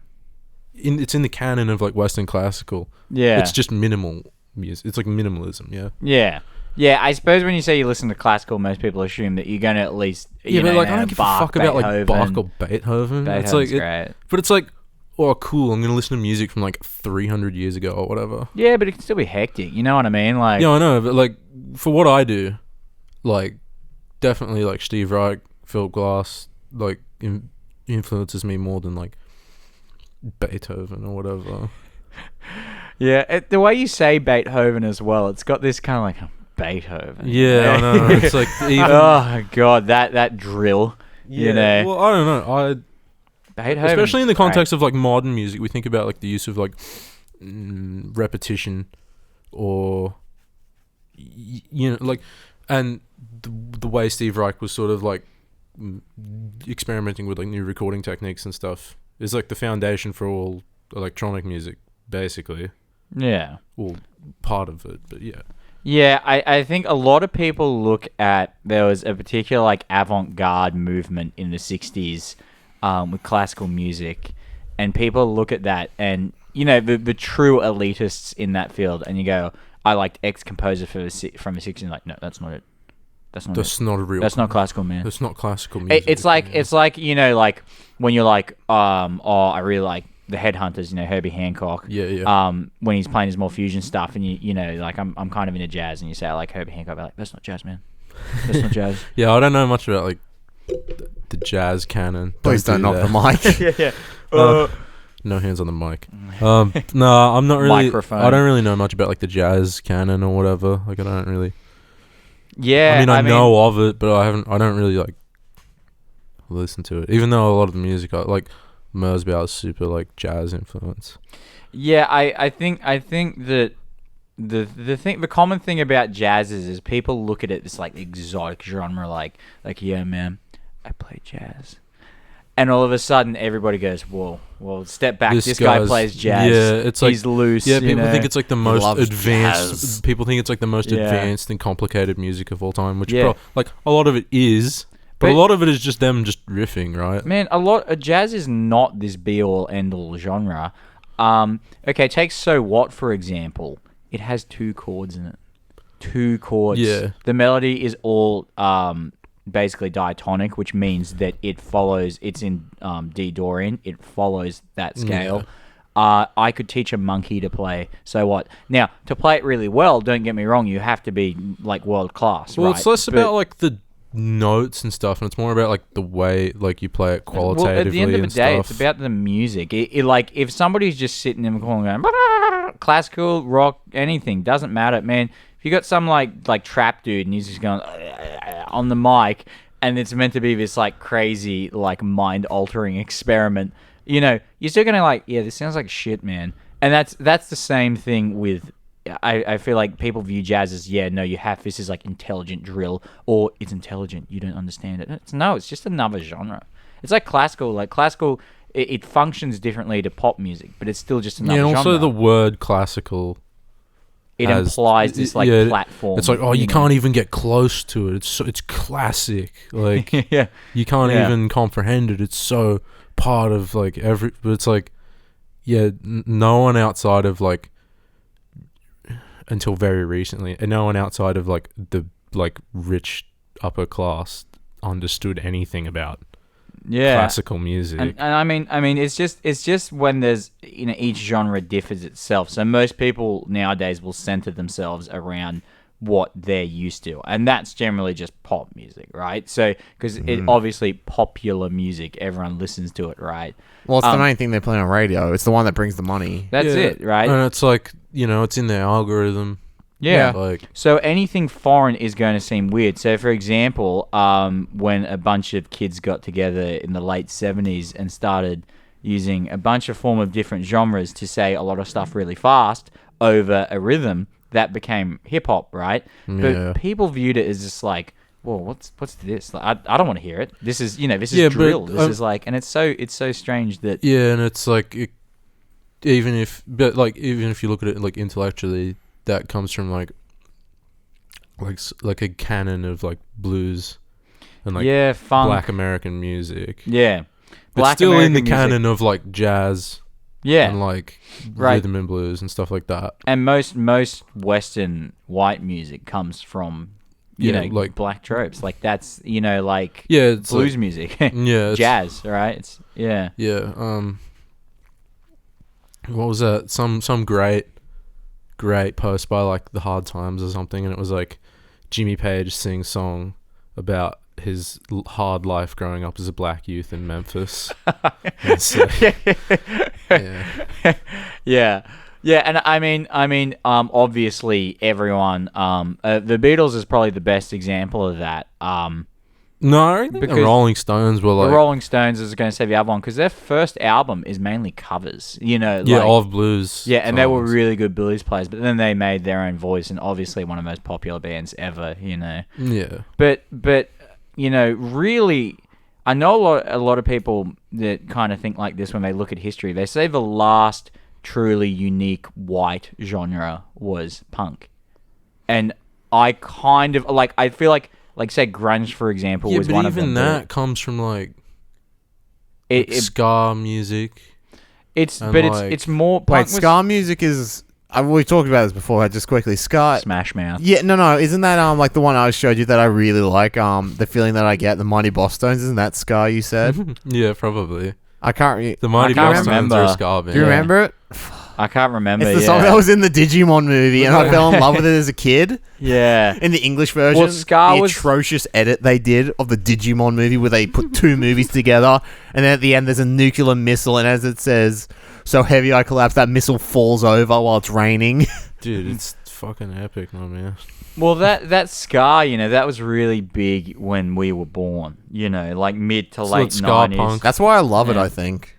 it's in the canon of like Western classical. Yeah. It's just minimal music. It's like minimalism. Yeah. Yeah. Yeah, I suppose when you say you listen to classical, most people assume that you're going to at least Yeah, but like I don't give a fuck about like Bach or Beethoven. It's like, great. but it's like, oh cool, I'm gonna listen to music from like 300 years ago or whatever. Yeah, but it can still be hectic. You know what I mean? Like, Yeah, I know, but like for what I do, like definitely like Steve Reich, Philip Glass, like influences me more than like Beethoven or whatever. yeah, the way you say Beethoven as well, it's got this kind of like Beethoven. Yeah, I know. It's like even. Oh god, that drill. You know, Well, I don't know. Beethoven, Especially in the context of like modern music, we think about like the use of like repetition, or you know, like, and the way Steve Reich was sort of like experimenting with like new recording techniques and stuff is like the foundation for all electronic music, basically. Yeah. Well, part of it, but yeah. Yeah, I think a lot of people look at, there was a particular like avant-garde movement in the 60s with classical music, and people look at that and, you know, the true elitists in that field, and you go, I liked X composer from the 60s, like, no, that's not it. That's Not a real. That's not classical, man. That's not classical music. It's like you know, like when you're like, oh, I really like the Headhunters, you know, Herbie Hancock. Yeah. When he's playing his more fusion stuff, and you know, like I'm kind of into jazz, and you say I like Herbie Hancock, I'm like, that's not jazz, man. That's not jazz. Yeah, I don't know much about like the jazz canon. Please don't knock the mic. Yeah. No hands on the mic. No, I'm not really. Microphone. I don't really know much about like the jazz canon or whatever. Like I don't really. Yeah. I mean, I know of it, but I don't really like listen to it. Even though a lot of the music, like Mersbow is super like jazz influence. Yeah, I think that the common thing about jazz is people look at it this like exotic genre, like yeah, man, I play jazz. And all of a sudden, everybody goes, "Whoa, well, step back. This guy plays jazz. Yeah, it's he's like, loose." Yeah, people think it's like the most advanced. Jazz. People think it's like the most advanced and complicated music of all time, which like a lot of it is, but a lot of it is just them just riffing, right? Man, a lot of jazz is not this be all end all genre. Okay, take So What for example. It has 2 chords in it. 2 chords. Yeah. The melody is all basically diatonic, which means that it follows. It's in D Dorian. It follows that scale. Yeah. I could teach a monkey to play So What. Now, to play it really well, don't get me wrong, you have to be like world class. Well, right? it's less about like the notes and stuff, and it's more about like the way like you play it qualitatively. Well, at the end of the day, stuff. it's about the music. It like if somebody's just sitting in the corner going classical, rock, anything doesn't matter, man. If you got some like trap dude and he's just going on the mic, and it's meant to be this like crazy like mind altering experiment, you know, you're still gonna like, yeah, this sounds like shit, man. And that's the same thing with. I feel like people view jazz as, this is like intelligent drill, or it's intelligent, you don't understand it. It's just another genre. It's like classical. Like classical, it functions differently to pop music, but it's still just another genre. Yeah, and also the word classical. It implies this like platform. It's like, you can't even get close to it. It's classic. Like you can't even comprehend it. It's so part of like but it's like, no one outside of like, until very recently, and no one outside of like the like rich upper class understood anything about classical music. And I mean, it's just when there's each genre differs itself. So most people nowadays will center themselves around what they're used to, and that's generally just pop music, right? So because it obviously popular music, everyone listens to it, right? Well, it's the main thing they play on radio. It's the one that brings the money. That's it, right? And it's like, it's in their algorithm. Yeah. Like, so anything foreign is going to seem weird. So, for example, when a bunch of kids got together in the late 70s and started using a bunch of form of different genres to say a lot of stuff really fast over a rhythm, that became hip-hop, right? But people viewed it as just like, whoa, what's this? Like, I don't want to hear it. This is, this is drill. This is like, and it's so strange that... Yeah, and it's like, even if you look at it like intellectually, that comes from like a canon of like blues and like funk, Black American music. Yeah, but still American in the canon of like jazz. Yeah, and like rhythm and blues and stuff like that. And most Western white music comes from like black tropes. Like that's like it's blues like, music. Jazz, right? It's what was that? Some great post by like the Hard Times or something, and it was like Jimmy Page sings song about his hard life growing up as a black youth in Memphis. Yeah, and I mean, obviously everyone, the Beatles is probably the best example of that. No, I think the Rolling Stones were like... The Rolling Stones is going to say the other one, because their first album is mainly covers, of blues. Yeah, and they were really good blues players, but then they made their own voice, and obviously one of the most popular bands ever, Yeah. But really, I know a lot of people that kind of think like this when they look at history. They say the last truly unique white genre was punk. And I kind of, I feel like say grunge, for example, was one of them. Yeah, but even that comes from like ska music. It's more punk. Wait, ska music is... we talked about this before. Just quickly, ska... Smash Mouth. Yeah, no. Isn't that like the one I showed you that I really like? The feeling that I get, the Mighty Boss Stones. Isn't that ska? You said? Yeah, probably. I can't. The Mighty Boss Stones are a ska band. Do you remember it? I can't remember. It's the song that was in the Digimon movie, and I fell in love with it as a kid. Yeah. In the English version, the atrocious edit they did of the Digimon movie where they put two movies together, and then at the end there's a nuclear missile, and as it says, "So heavy I collapse," that missile falls over while it's raining. Dude, it's fucking epic, my man. Well, that Ska, that was really big when we were born. Like mid to late 90s. That's why I love it, I think.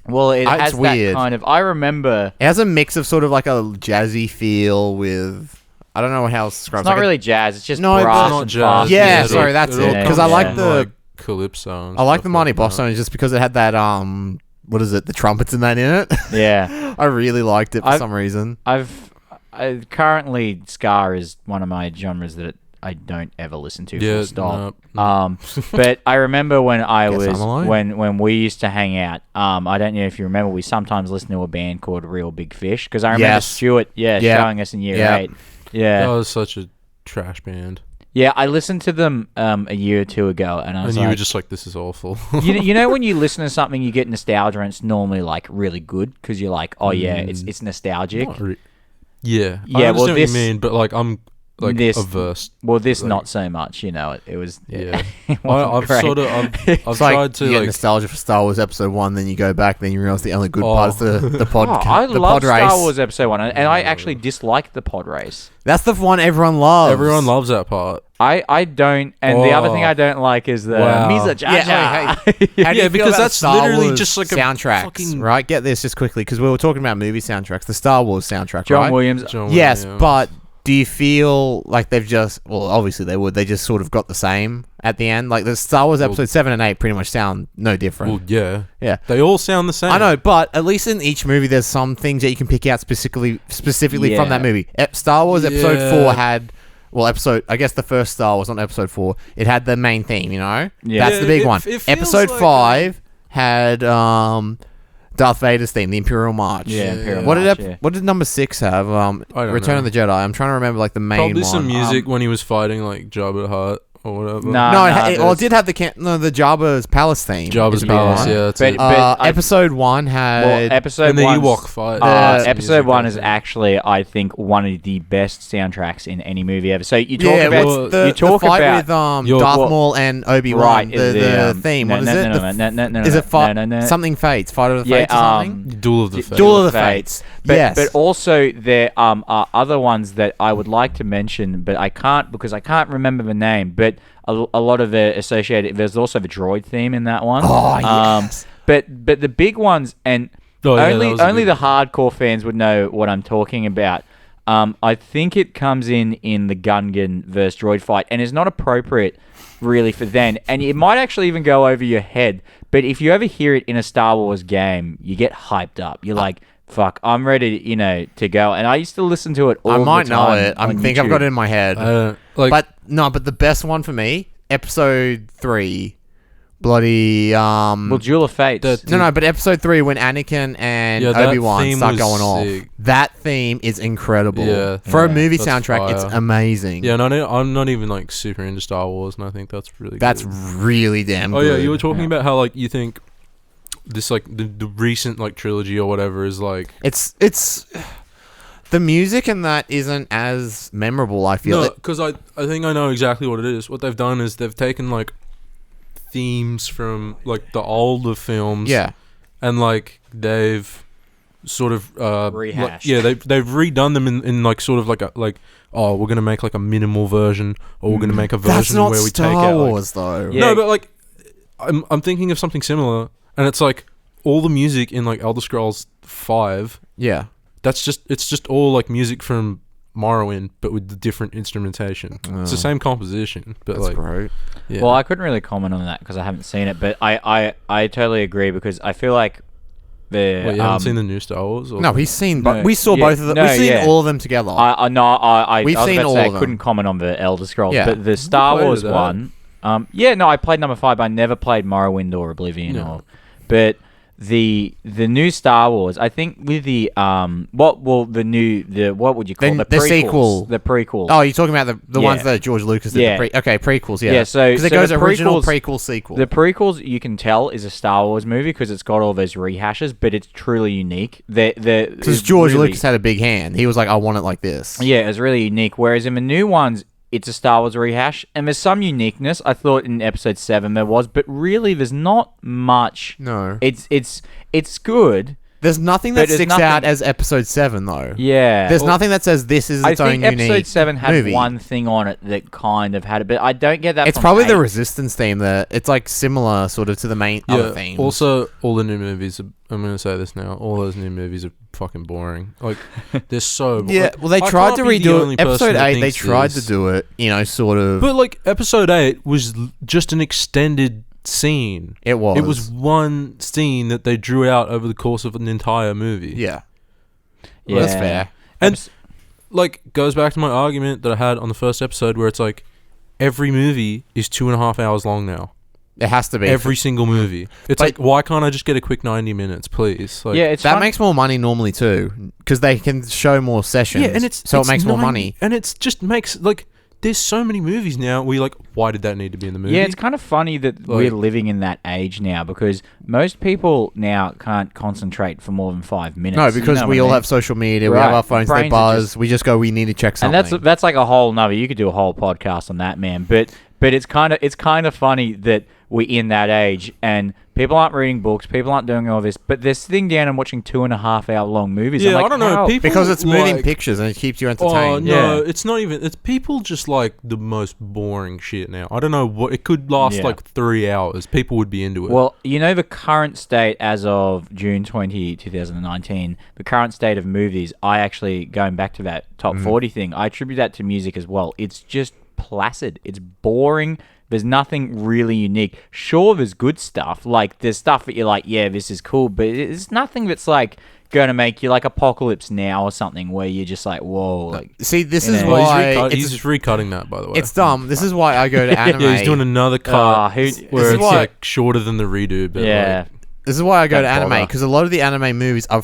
Well, it has that weird. kind of... I remember... It has a mix of sort of like a jazzy feel with... I don't know how else to describe it. It's not really jazz. It's just brass and jazz. Yeah, sorry, that's it. Because I like the... Calypso. I like the Mighty Boss Zone just because it had that... What is it? The trumpets and that in it? Yeah. I really liked it for some reason. Currently, ska is one of my genres that I don't ever listen to. Yeah, full stop. No. But I remember when when we used to hang out. I don't know if you remember. We sometimes listened to a band called Real Big Fish because I remember Stuart, showing us in year 8. Yeah, that was such a trash band. Yeah, I listened to them a year or two ago, and I was you were just like, "This is awful." you know when you listen to something, you get nostalgia, and it's normally like really good because you're like, "Oh yeah, it's nostalgic." Yeah. Yeah, I understand what you mean, but like I'm like averse. Well, this not so much. It was. Yeah. I've tried to get nostalgia for Star Wars Episode 1, then you go back, then you realize the only good part is the pod. I the love pod race. Star Wars Episode 1, and I actually disliked the pod race. That's the one everyone loves. Everyone loves that part. I don't, and the other thing I don't like is the Misa Jar Jar. Yeah, because that's literally just like a soundtracks, right? Get this just quickly, because we were talking about movie soundtracks. The Star Wars soundtrack, John right? Williams. Yes, but do you feel like they've just... Well, obviously they would. They just sort of got the same at the end. Like the Star Wars Episode 7 and 8 pretty much sound no different. Well, yeah. Yeah. They all sound the same. I know, but at least in each movie there's some things that you can pick out specifically from that movie. Star Wars Episode 4 had... Well, I guess the first Star Wars, not Episode 4, it had the main theme, Yeah. That's the big one. Episode 5 had... Darth Vader's theme, the Imperial March. Yeah, Imperial March. Yeah. What did number 6 have? Return of the Jedi. I'm trying to remember like the main Probably one. some music when he was fighting like Jabba the Hutt or whatever. It did have the Jabba's Palace theme. Jabba's Palace, yeah. That's it. Episode 1 had... Episode the Ewok fight. Episode 1 is actually, I think, one of the best soundtracks in any movie ever. So you talk about... the fight with Darth Maul and Obi-Wan. Right. The theme. What is it? Is it Something Fates? Fight of the Fates or something? Duel of the Fates. Duel of the Fates. Yes. But also, there are other ones that I would like to mention, but I can't because I can't remember the name. But a lot of the associated... There's also the droid theme in that one. Oh, yes. But the big ones, and only the hardcore fans would know what I'm talking about. I think it comes in the Gungan versus droid fight, and is not appropriate really for then. And it might actually even go over your head. But if you ever hear it in a Star Wars game, you get hyped up. You're like... Fuck, I'm ready, to go. And I used to listen to it all the time. I might know it. I think I've got it in my head. But the best one for me, Episode 3, bloody... well, Duel of Fate. But Episode 3, when Anakin and Obi-Wan start going off. That theme is incredible. Yeah. For a movie soundtrack, fire. It's amazing. Yeah, I'm not even, like, super into Star Wars, and I think that's really good. That's really damn good. Oh, yeah, you were talking about how, like, you think... This like the recent like trilogy or whatever is like it's the music in that isn't as memorable. I feel because I think I know exactly what it is. What they've done is they've taken like themes from like the older films, and like they've sort of rehashed. They've redone them in like sort of like we're gonna make like a minimal version, or we're gonna make a version where we take out Star Wars though. Yeah. No, but like I'm thinking of something similar. And it's like all the music in like Elder Scrolls 5. Yeah. It's just all like music from Morrowind, but with the different instrumentation. It's the same composition, but that's great. Yeah. Well, I couldn't really comment on that because I haven't seen it, but I totally agree because I feel like you haven't seen the new Star Wars? Or no, he's seen. But we saw both of them. We've seen all of them together. We've seen all of them. I couldn't comment on the Elder Scrolls, but the Star Wars one. I played number 5, but I never played Morrowind or Oblivion. But the new Star Wars, I think with the what would you call the prequels? sequel. The prequels. Oh, you're talking about the ones that George Lucas did. Yeah. Prequels. Yeah. Yeah. So because it goes original prequel sequel. The prequels you can tell is a Star Wars movie because it's got all those rehashes, but it's truly unique. Because George Lucas had a big hand. He was like, I want it like this. Yeah, it was really unique. Whereas in the new ones, it's a Star Wars rehash, and there's some uniqueness. I thought in Episode 7 there was, but really there's not much. No. It's good. There's nothing that sticks out as Episode 7, though. Yeah. There's nothing that says this is its own unique movie. Episode 7 had one thing on it that kind of had it, but I don't get that. It's probably the Resistance theme that it's like similar sort of to the main other themes. Also, all the new movies, I'm going to say this now, all those new movies are fucking boring. Like, they're so boring. Yeah, well, they tried to redo it. Episode 8, they tried to do it, sort of. But, like, Episode 8 was just an extended scene. It was. It was one scene that they drew out over the course of an entire movie. Yeah. Well, that's fair. And, like, goes back to my argument that I had on the first episode where it's like, every movie is 2.5 hours long now. It has to be. Every single movie. It's like, why can't I just get a quick 90 minutes, please? Like, yeah, that makes more money normally too, because they can show more sessions. Yeah, and it makes more money. And it just makes, like, there's so many movies now where you're like, why did that need to be in the movie? Yeah, it's kind of funny that we're living in that age now, because most people now can't concentrate for more than 5 minutes. No, because we all have social media, we have our phones, they buzz, we just go, we need to check something. And that's like a whole nother, you could do a whole podcast on that, man. But it's kind of funny that we're in that age and people aren't reading books, people aren't doing all this, but they're sitting down and watching 2.5 hour long movies. Yeah, like, I don't know. People because it's moving pictures and it keeps you entertained. Oh, no, it's not even. It's people just like the most boring shit now. I don't know what. It could last like 3 hours. People would be into it. Well, the current state as of June 2019, the current state of movies, I actually, going back to that top 40 thing, I attribute that to music as well. It's just placid. It's boring. There's nothing really unique. Sure, there's good stuff. Like, there's stuff that you're like, yeah, this is cool. But it's nothing that's, like, going to make you, like, Apocalypse Now or something where you're just like, whoa. Like, see, this is why... He's just recutting that, by the way. It's dumb. This is why I go to anime. Yeah, he's doing another cut where it's, like, shorter than the redo. But yeah. This is why I go to anime, because a lot of the anime movies are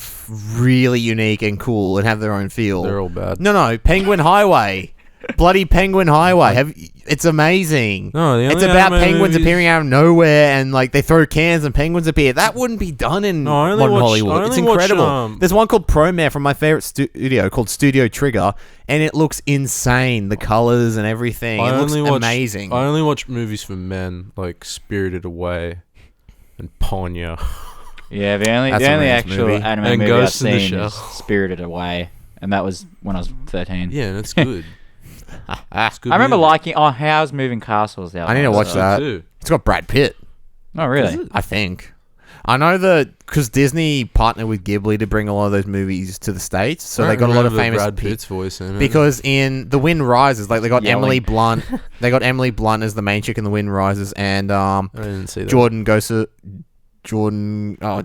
really unique and cool and have their own feel. They're all bad. No, Penguin Highway. Bloody Penguin Highway. It's amazing. No, it's about penguins appearing out of nowhere and like they throw cans and penguins appear. That wouldn't be done in modern Hollywood. It's incredible. There's one called Promare from my favorite studio called Studio Trigger, and it looks insane. The colors and everything. It looks amazing. I only watch movies for men like Spirited Away and Ponyo. Yeah, the only actual anime movie I've seen is Spirited Away, and that was when I was 13. Yeah, and it's good. I remember liking How's Moving Castles. I need to watch that. Too. It's got Brad Pitt. Oh, really? I think. I know that because Disney partnered with Ghibli to bring a lot of those movies to the States, so they got a lot of famous Brad Pitt's voice in it. Because in The Wind Rises, like they got Emily Blunt. They got Emily Blunt as the main chick in The Wind Rises, and I didn't see that. Jordan. Oh,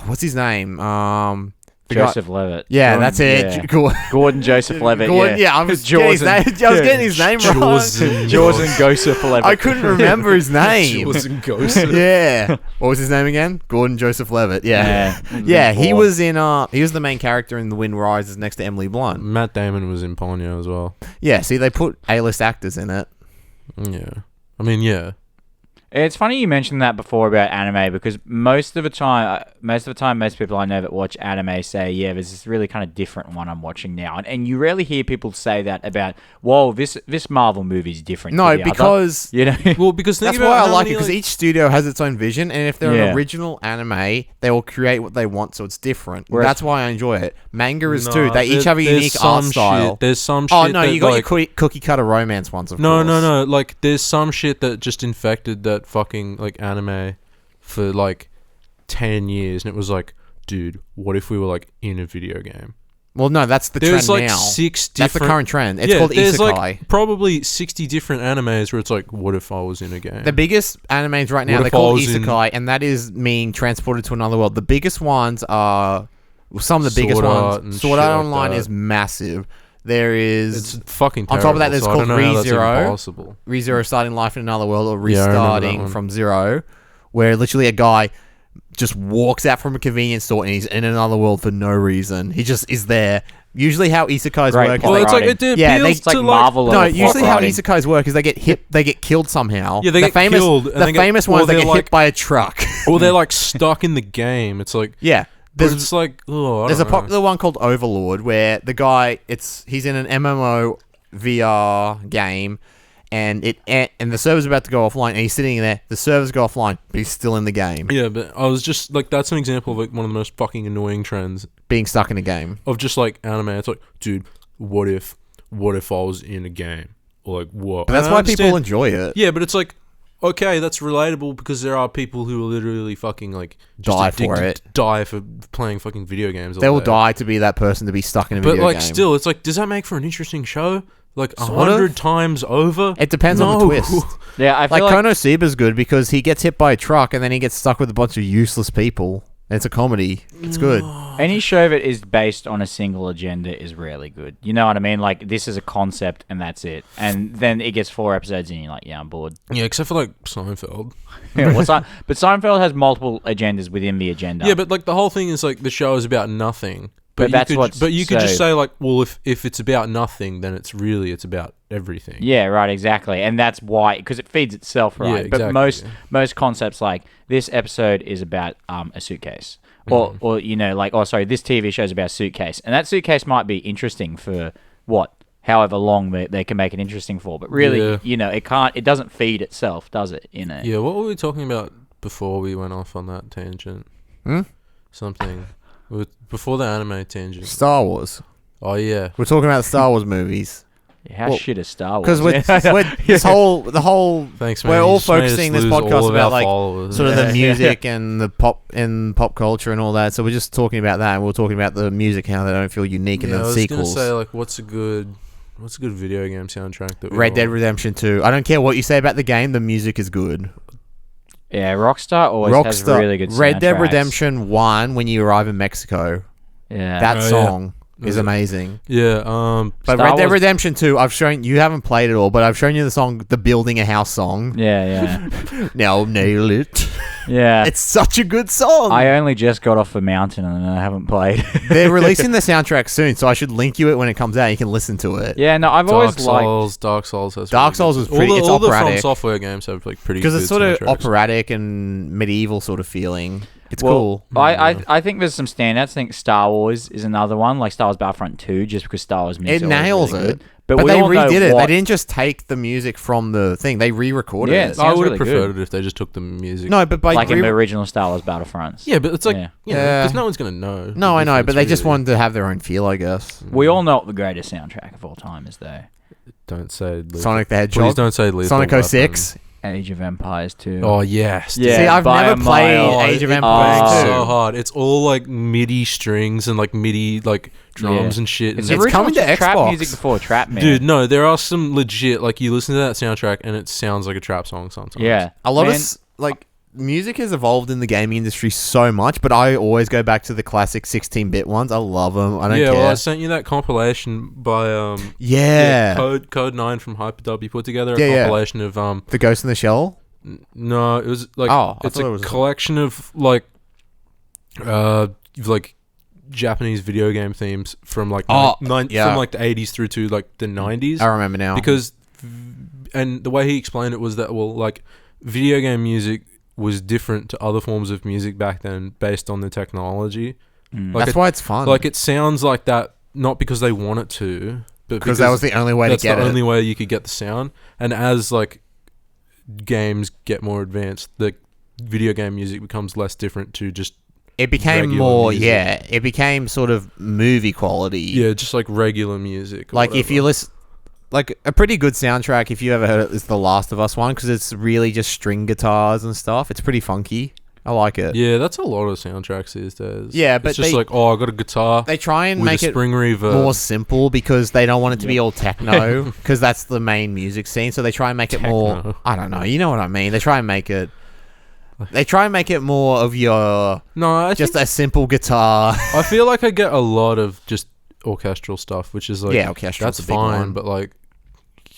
what's his name? Joseph Levitt. Yeah, that's it. Yeah. Gordon Joseph Levitt. I was getting his name wrong. Jordan Joseph Levitt. I couldn't remember his name. Jordan Joseph. Yeah. What was his name again? Gordon Joseph Levitt. Yeah. Yeah, he was he was the main character in The Wind Rises next to Emily Blunt. Matt Damon was in Ponyo as well. Yeah, see, they put A-list actors in it. Yeah. I mean, yeah. It's funny you mentioned that before about anime, because most of the time, most people I know that watch anime say, yeah, there's this really kind of different one I'm watching now. And you rarely hear people say that about, whoa, this Marvel movie's different. No, because... Well, because that's why I like it, because each studio has its own vision, and if they're an original anime, they will create what they want, so it's different. That's why I enjoy it. Manga is too. They each have a unique art style. There's some shit. Oh, no, you got your cookie cutter romance ones, of course. No. Like, there's some shit that just infected that fucking like anime for like 10 years, and it was like, dude, what if we were like in a video game? Well, no, that's the trend like now. That's the current trend. It's called there's isekai. Like probably 60 different animes where it's like, what if I was in a game? The biggest animes right now, they're called isekai, and that is being transported to another world. The biggest ones are some of the biggest ones. Sword Art Online is massive. There is... It's fucking terrible. On top of that, there's called ReZero. ReZero starting life in another world, or restarting from zero, where literally a guy just walks out from a convenience store and he's in another world for no reason. He just is there. Usually how isekais work... Well, it's like it appeals it's like to Marvel. No, usually how isekais work is they get killed somehow. Yeah, they get killed. The famous ones, they get hit by a truck. Or they're like stuck in the game. It's like... Yeah. It's like... There's a popular one called Overlord where the guy, he's in an MMO VR game and the server's about to go offline and he's sitting there. The servers go offline, but he's still in the game. Yeah, but I was just like, that's an example of like one of the most fucking annoying trends. Being stuck in a game. Of just like anime. It's like, dude, what if I was in a game? Or like, what? But that's why people enjoy it. Yeah, but it's like, okay, that's relatable because there are people who will literally fucking like die for playing fucking video games. They will die to be that person to be stuck in a video game. But like, still, it's like, does that make for an interesting show? Like 100 times over? It depends on the twist. Yeah, I feel like Konosuba's good because he gets hit by a truck and then he gets stuck with a bunch of useless people. It's a comedy. It's good. Any show that is based on a single agenda is rarely good. You know what I mean? Like, this is a concept and that's it. And then it gets 4 episodes and you're like, yeah, I'm bored. Yeah, except for like Seinfeld. Yeah, but Seinfeld has multiple agendas within the agenda. Yeah, but like the whole thing is like the show is about nothing. But you could just say like, well, if it's about nothing, then it's about everything. Yeah, right, exactly, and that's why, because it feeds itself, right? Yeah, exactly, but most concepts, like this episode is about a suitcase, or you know, like, this TV show is about a suitcase, and that suitcase might be interesting for however long they can make it interesting for, but really, you know, it doesn't feed itself, does it? You know. Yeah. What were we talking about before we went off on that tangent? Something. Before the anime tangent. Star Wars. Oh, yeah. We're talking about the Star Wars movies. Yeah, how shit is Star Wars? Because Thanks, man. We're all focusing this podcast about like followers. sort of the music and the pop culture and all that. So we're just talking about that, and we're talking about the music, how they don't feel unique in the sequels. I was gonna say, like, what's a good video game soundtrack that Red Dead Redemption 2. I don't care what you say about the game, the music is good. Yeah, Rockstar always has really good soundtracks. Red Dead Redemption 1, when you arrive in Mexico. Yeah. That song is amazing. Yeah. But Red Dead Redemption 2, I've shown you, haven't played it all, but I've shown you the song, the Building a House song. Yeah. Now nail it. Yeah. It's such a good song. I only just got off the mountain and I haven't played. They're releasing the soundtrack soon, so I should link you it when it comes out. You can listen to it. Yeah, no, I've always liked... Dark Souls has Dark Souls is pretty... It's all operatic. the From Software games have like pretty good because it's sort of soundtracks. operatic and medieval sort of feeling. It's cool. I think there's some standouts. I think Star Wars is another one, like Star Wars Battlefront 2, just because Star Wars music it nails really it. Good. But they redid it. They didn't just take the music from the thing. They re-recorded it. I would have preferred it if they just took the music. No, but by like in the original Star Wars Battlefronts. Yeah, but it's like, because no one's going to know. No, I know, but they just wanted to have their own feel, I guess. We all know what the greatest soundtrack of all time is, though. Don't say Sonic the Hedgehog. Please don't say Sonic 06. Age of Empires 2. Oh, yes. Yeah, see, I've never played Age of Empires 2. It's so hard. It's all like MIDI strings and like MIDI like drums and shit. It's coming to trap Xbox. music before trap music. Dude, no, there are some legit, like you listen to that soundtrack and it sounds like a trap song sometimes. Yeah. A lot of music has evolved in the gaming industry so much, but I always go back to the classic 16-bit ones. I love them. I don't care. Well, I sent you that compilation by Code 9 from Hyperdub. You put together a compilation of The Ghost in the Shell. No, it was like it's a collection of like Japanese video game themes from like from like the 80s through to like the 90s. I remember now and the way he explained it was that like video game music was different to other forms of music back then based on the technology. That's why it's fun. Like it sounds like that not because they want it to, but because that was the only way to get it. That's the only way you could get the sound. And as like games get more advanced, the video game music becomes less different to just it became more music. It became sort of movie quality. Just like regular music. Like if you listen, like a pretty good soundtrack, if you ever heard it, is The Last of Us one, because it's really just string guitars and stuff. It's pretty funky. I like it. Yeah, that's a lot of soundtracks these days. Yeah, but it's just I got a guitar. They try and make it spring reverb. More simple because they don't want it to be all techno, because that's the main music scene. So they try and make it more. I don't know. You know what I mean? They try and make it. They try and make it more of your just a simple guitar. I feel like I get a lot of just orchestral stuff, which is like orchestral. That's fine, but like,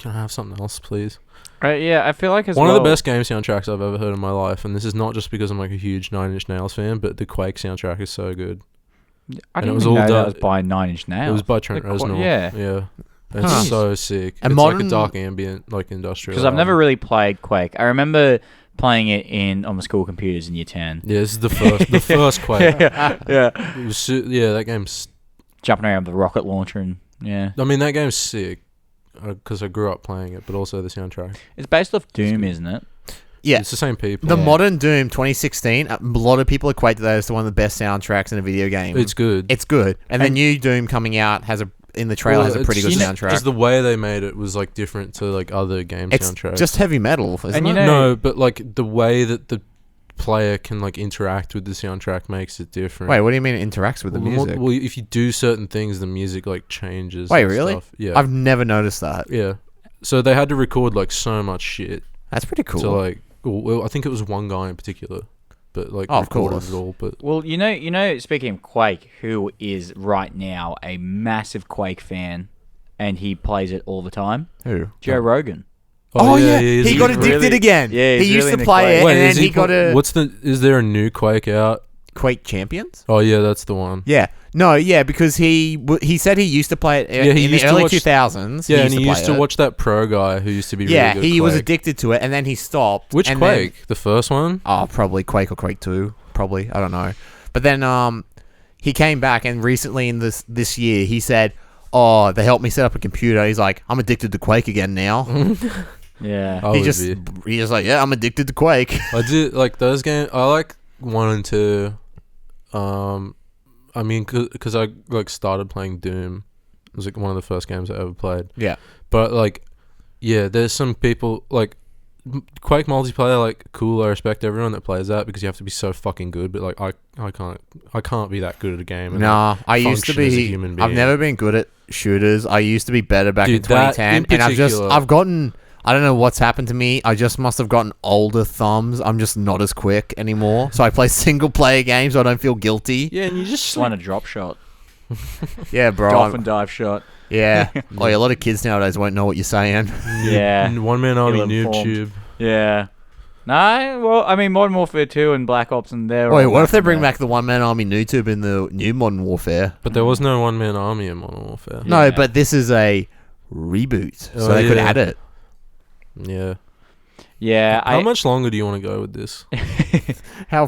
Can I have something else, please? Yeah, I feel like one of the best game soundtracks I've ever heard in my life, and this is not just because I'm like a huge Nine Inch Nails fan, but the Quake soundtrack is so good. I didn't even know that was by Nine Inch Nails. It was by Trent Reznor. Yeah. It's so sick. It's like a dark ambient, like industrial. Because I've never really played Quake. I remember playing it on my school computers in year 10. Yeah, this is the first Quake. Yeah. It was that game's jumping around with the rocket launcher and I mean, that game's sick because I grew up playing it, but also the soundtrack. It's based off Doom, isn't it? Yeah, it's the same people. The modern Doom 2016, a lot of people equate that as to one of the best soundtracks in a video game. It's good. And the new Doom coming out has a pretty good soundtrack. Just the way they made it was like different to like other game soundtracks. It's just heavy metal, isn't it? No, but like the way that the player can like interact with the soundtrack makes it different. Wait, what do you mean it interacts with the music? Well, if you do certain things, the music like changes. Wait, really? Stuff. Yeah, I've never noticed that. Yeah, so they had to record like so much shit. That's pretty cool. So like, well, I think it was one guy in particular, but like of course. it all. But well, you know, speaking of Quake, who is right now a massive Quake fan, and he plays it all the time. Who? Joe Rogan. Oh yeah, he got addicted again. Yeah, he used to play it, and then he got a. Is there a new Quake out? Quake Champions? Oh yeah, that's the one. Yeah, because he said he used to play it in the early 2000s. Yeah, and he used to watch that pro guy who used to be really good at he Quake. was addicted to it, and then he stopped. Which Quake? The first one? Oh, probably Quake or Quake 2. Probably, I don't know. But then he came back, and recently in this year, he said, "Oh, they helped me set up a computer." He's like, "I'm addicted to Quake again now." Yeah, he's just like, "Yeah, I'm addicted to Quake." I do like those games. I like 1 and 2. I mean, because I like started playing Doom. It was like one of the first games I ever played. Yeah, but like, yeah, there's some people like Quake multiplayer. Like, cool. I respect everyone that plays that because you have to be so fucking good. But like, I can't be that good at a game. Nah, I used to be. As a human being. I've never been good at shooters. I used to be better back in 2010, and I've gotten. I don't know what's happened to me. I just must have gotten older thumbs. I'm just not as quick anymore. So I play single player games so I don't feel guilty. Yeah, and you just want a drop shot. Yeah, bro. Dolphin dive shot. Yeah. Like a lot of kids nowadays won't know what you're saying. Yeah. One man army noob tube. Yeah. No, well, I mean, Modern Warfare 2 and Black Ops and they're... Wait, what if they bring back the one man army noob tube in the new Modern Warfare? But there was no one man army in Modern Warfare. No, but this is a reboot. So they could add it. Yeah. Yeah. How much longer do you want to go with this? I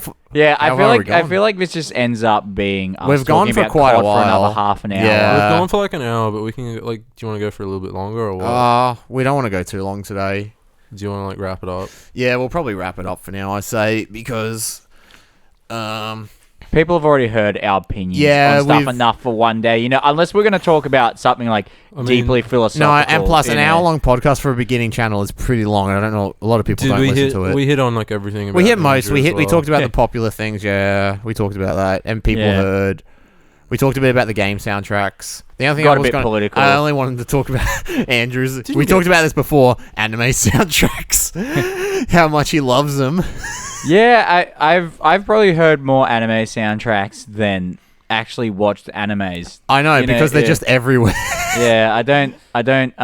feel like this just ends up being. We've gone for quite a while. For another half an hour. Yeah. We've gone for like an hour, but we can like. Do you want to go for a little bit longer or what? We don't want to go too long today. Do you want to like wrap it up? Yeah, we'll probably wrap it up for now. I say because. People have already heard our opinions on stuff enough for one day. You know, unless we're going to talk about something like deeply philosophical. No, and plus an hour-long podcast for a beginning channel is pretty long. I don't know. A lot of people don't listen to it. We hit on like everything. We hit most. We talked about the popular things. Yeah, we talked about that, and people heard. We talked a bit about the game soundtracks. The only thing I only wanted to talk about Andrew's. We talked about this before. Anime soundtracks. How much he loves them. Yeah, I've probably heard more anime soundtracks than actually watched animes. I know because they're just everywhere. Yeah, I don't.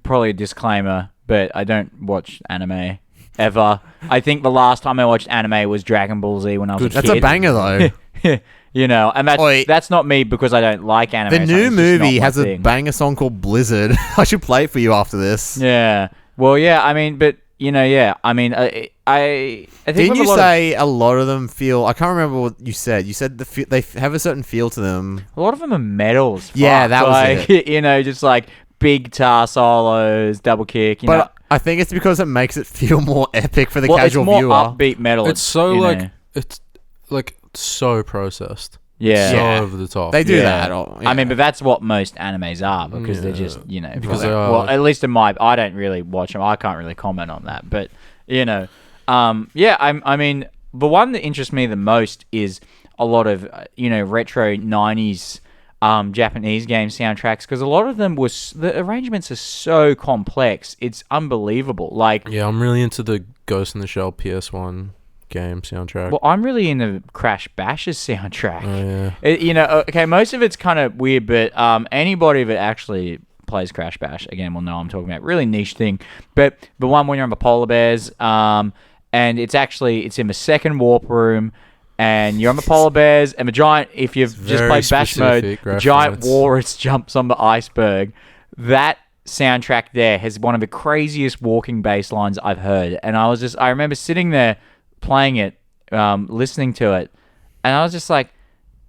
Probably a disclaimer, but I don't watch anime ever. I think the last time I watched anime was Dragon Ball Z when I was a kid. That's a banger though. You know, and that's not me because I don't like anime. The new movie has a banger song called Blizzard. I should play it for you after this. Yeah. Well, yeah. I mean, but. You know, yeah. I mean, I think. Didn't you say a lot of them feel? I can't remember what you said. You said they have a certain feel to them. A lot of them are metals. Yeah, that was it. You know, just like big guitar solos, double kick. You know. I think it's because it makes it feel more epic for the casual viewer. It's more upbeat metal. It's so it's like so processed. Yeah. So over the top. They do that. I mean, but that's what most animes are because they're just, you know... Because they are... Well, at least in my... I don't really watch them. I can't really comment on that. But, you know... I mean, the one that interests me the most is a lot of, retro 90s Japanese game soundtracks because a lot of them the arrangements are so complex. It's unbelievable. Like... Yeah, I'm really into the Ghost in the Shell PS1... game soundtrack. Well, I'm really into Crash Bash's soundtrack. Oh, yeah. Okay, most of it's kind of weird, but anybody that actually plays Crash Bash again will know what I'm talking about. Really niche thing, but the one when you're on the polar bears, and it's in the second warp room. And you're on the polar bears, and the giant, if you've just played Bash mode, the giant walrus jumps on the iceberg. That soundtrack there has one of the craziest walking bass lines I've heard. And I remember sitting there playing it, listening to it, and I was just like,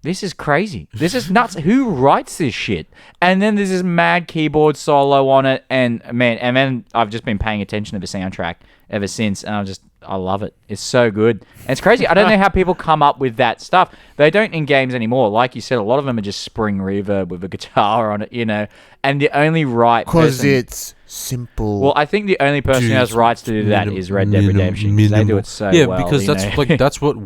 this is crazy. This is nuts. Who writes this shit? And then there's this mad keyboard solo on it, and then I've just been paying attention to the soundtrack ever since, and I love it. It's so good. And it's crazy. I don't know how people come up with that stuff. They don't in games anymore. Like you said, a lot of them are just spring reverb with a guitar on it, and the only right person... Because it's simple. Well, I think the only person who has rights to do that is Red Dead Redemption. They do it so well. Yeah, because that's what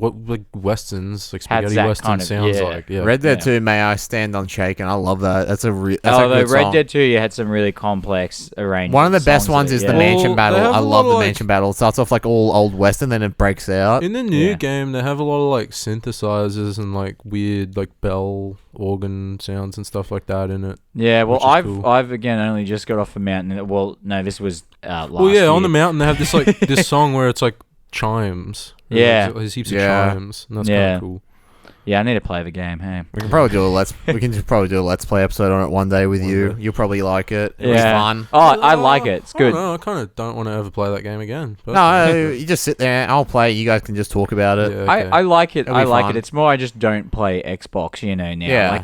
westerns, like spaghetti western sounds like. Yeah. Red Dead 2, May I Stand Unshaken. I love that. That's a good Red song. Dead 2, you had some really complex arrangements. One of the best ones is the mansion battle. I love the mansion battle. It starts off like all old western, then it breaks out. In the new game, they have a lot of like synthesizers and like weird like bell organ sounds and stuff like that in it. Yeah, well, I've again only just got off the mountain. Well, no, this was last year. On the mountain they have this like this song where it's like chimes. Yeah, there's heaps of chimes, and that's kind of cool. Yeah, I need to play the game. Hey, we can probably do a let's play episode on it one day with you. You'll probably like it. It's fun. Oh, I like it. It's good. I kind of don't want to ever play that game again. No, you just sit there. I'll play. You guys can just talk about it. Yeah, okay. I like it. I like it. It's more I just don't play Xbox, now. Yeah.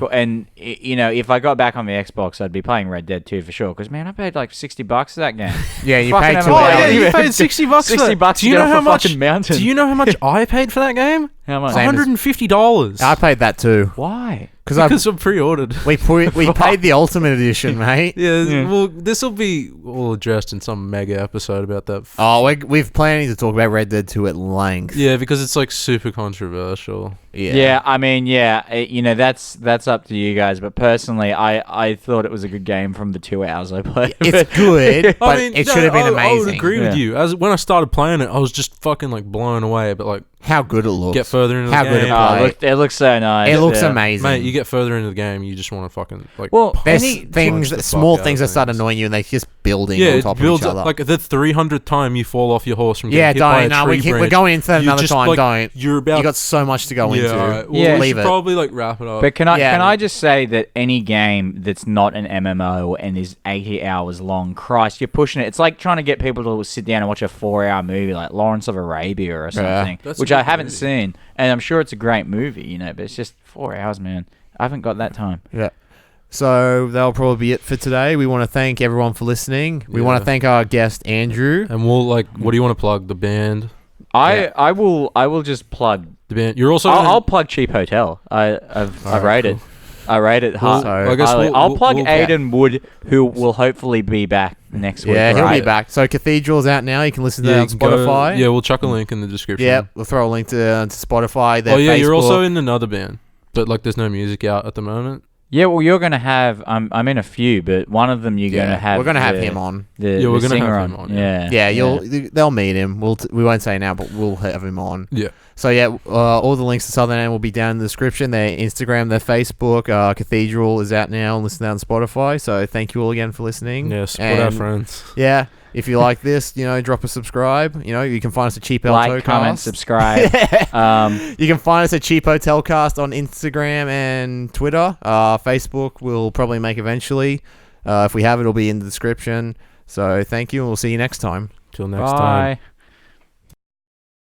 If I got back on the Xbox, I'd be playing Red Dead 2 for sure. Because man, I paid like $60 for that game. Yeah, you paid $2. Oh yeah, you paid $60. $60. Do you know how much? Mountain. Do you know how much I paid for that game? How much? I $150. paid that too. Why? Because I pre-ordered. We paid the Ultimate Edition, mate. Yeah. Well, this will be all addressed in some mega episode about that. We've planning to talk about Red Dead 2 at length. Yeah, because it's like super controversial. Yeah. I mean, that's up to you guys. But personally, I thought it was a good game from the 2 hours I played. It's good, but it should have been amazing. I would agree with you. When I started playing it, I was just fucking like blown away. But like how good it looks. Get further into the game. It looks so nice. It looks amazing, mate. You get further into the game, you just want to fucking like. Well, there's small things that start annoying you, and they just building on top of each other. Like the 300th time you fall off your horse from getting hit by a tree branch. We're going into that another time. Don't. You got so much to go into. Well, leave it. Probably like wrap it up. But can I just say that any game that's not an MMO and is 80 hours long, Christ, you're pushing it. It's like trying to get people to sit down and watch a 4-hour movie like Lawrence of Arabia or something, which I haven't seen, and I'm sure it's a great movie, but it's just 4 hours, man. I haven't got that time. Yeah. So that'll probably be it for today. We want to thank everyone for listening. We want to thank our guest Andrew. And we'll what do you want to plug? The band? I will just plug the band. You're also I'll plug Cheap Hotel. I rate it. I rate it hard. I'll plug Aidan Wood, who will hopefully be back next week. Yeah, he'll be back. So Cathedral's out now. You can listen to that on Spotify. We'll chuck a link in the description. Yeah, we'll throw a link to Spotify. Facebook. You're also in another band, but like there's no music out at the moment. Yeah, well, you're gonna have. I'm in a few, but one of them you're gonna have. We're gonna have him on. We're gonna have him on. Yeah. They'll meet him. We won't say now, but we'll have him on. Yeah. So all the links to Southern End will be down in the description. Their Instagram, their Facebook. Cathedral is out now. Listen on Spotify. So thank you all again for listening. Yeah, support our friends. Yeah. If you like this, drop a subscribe. You can find us at Cheap Hotelcast. Like, comment, subscribe. You can find us at Cheap Hotelcast on Instagram and Twitter. Facebook we'll probably make eventually. If we have it, it'll be in the description. So thank you, and we'll see you next time. Till next time.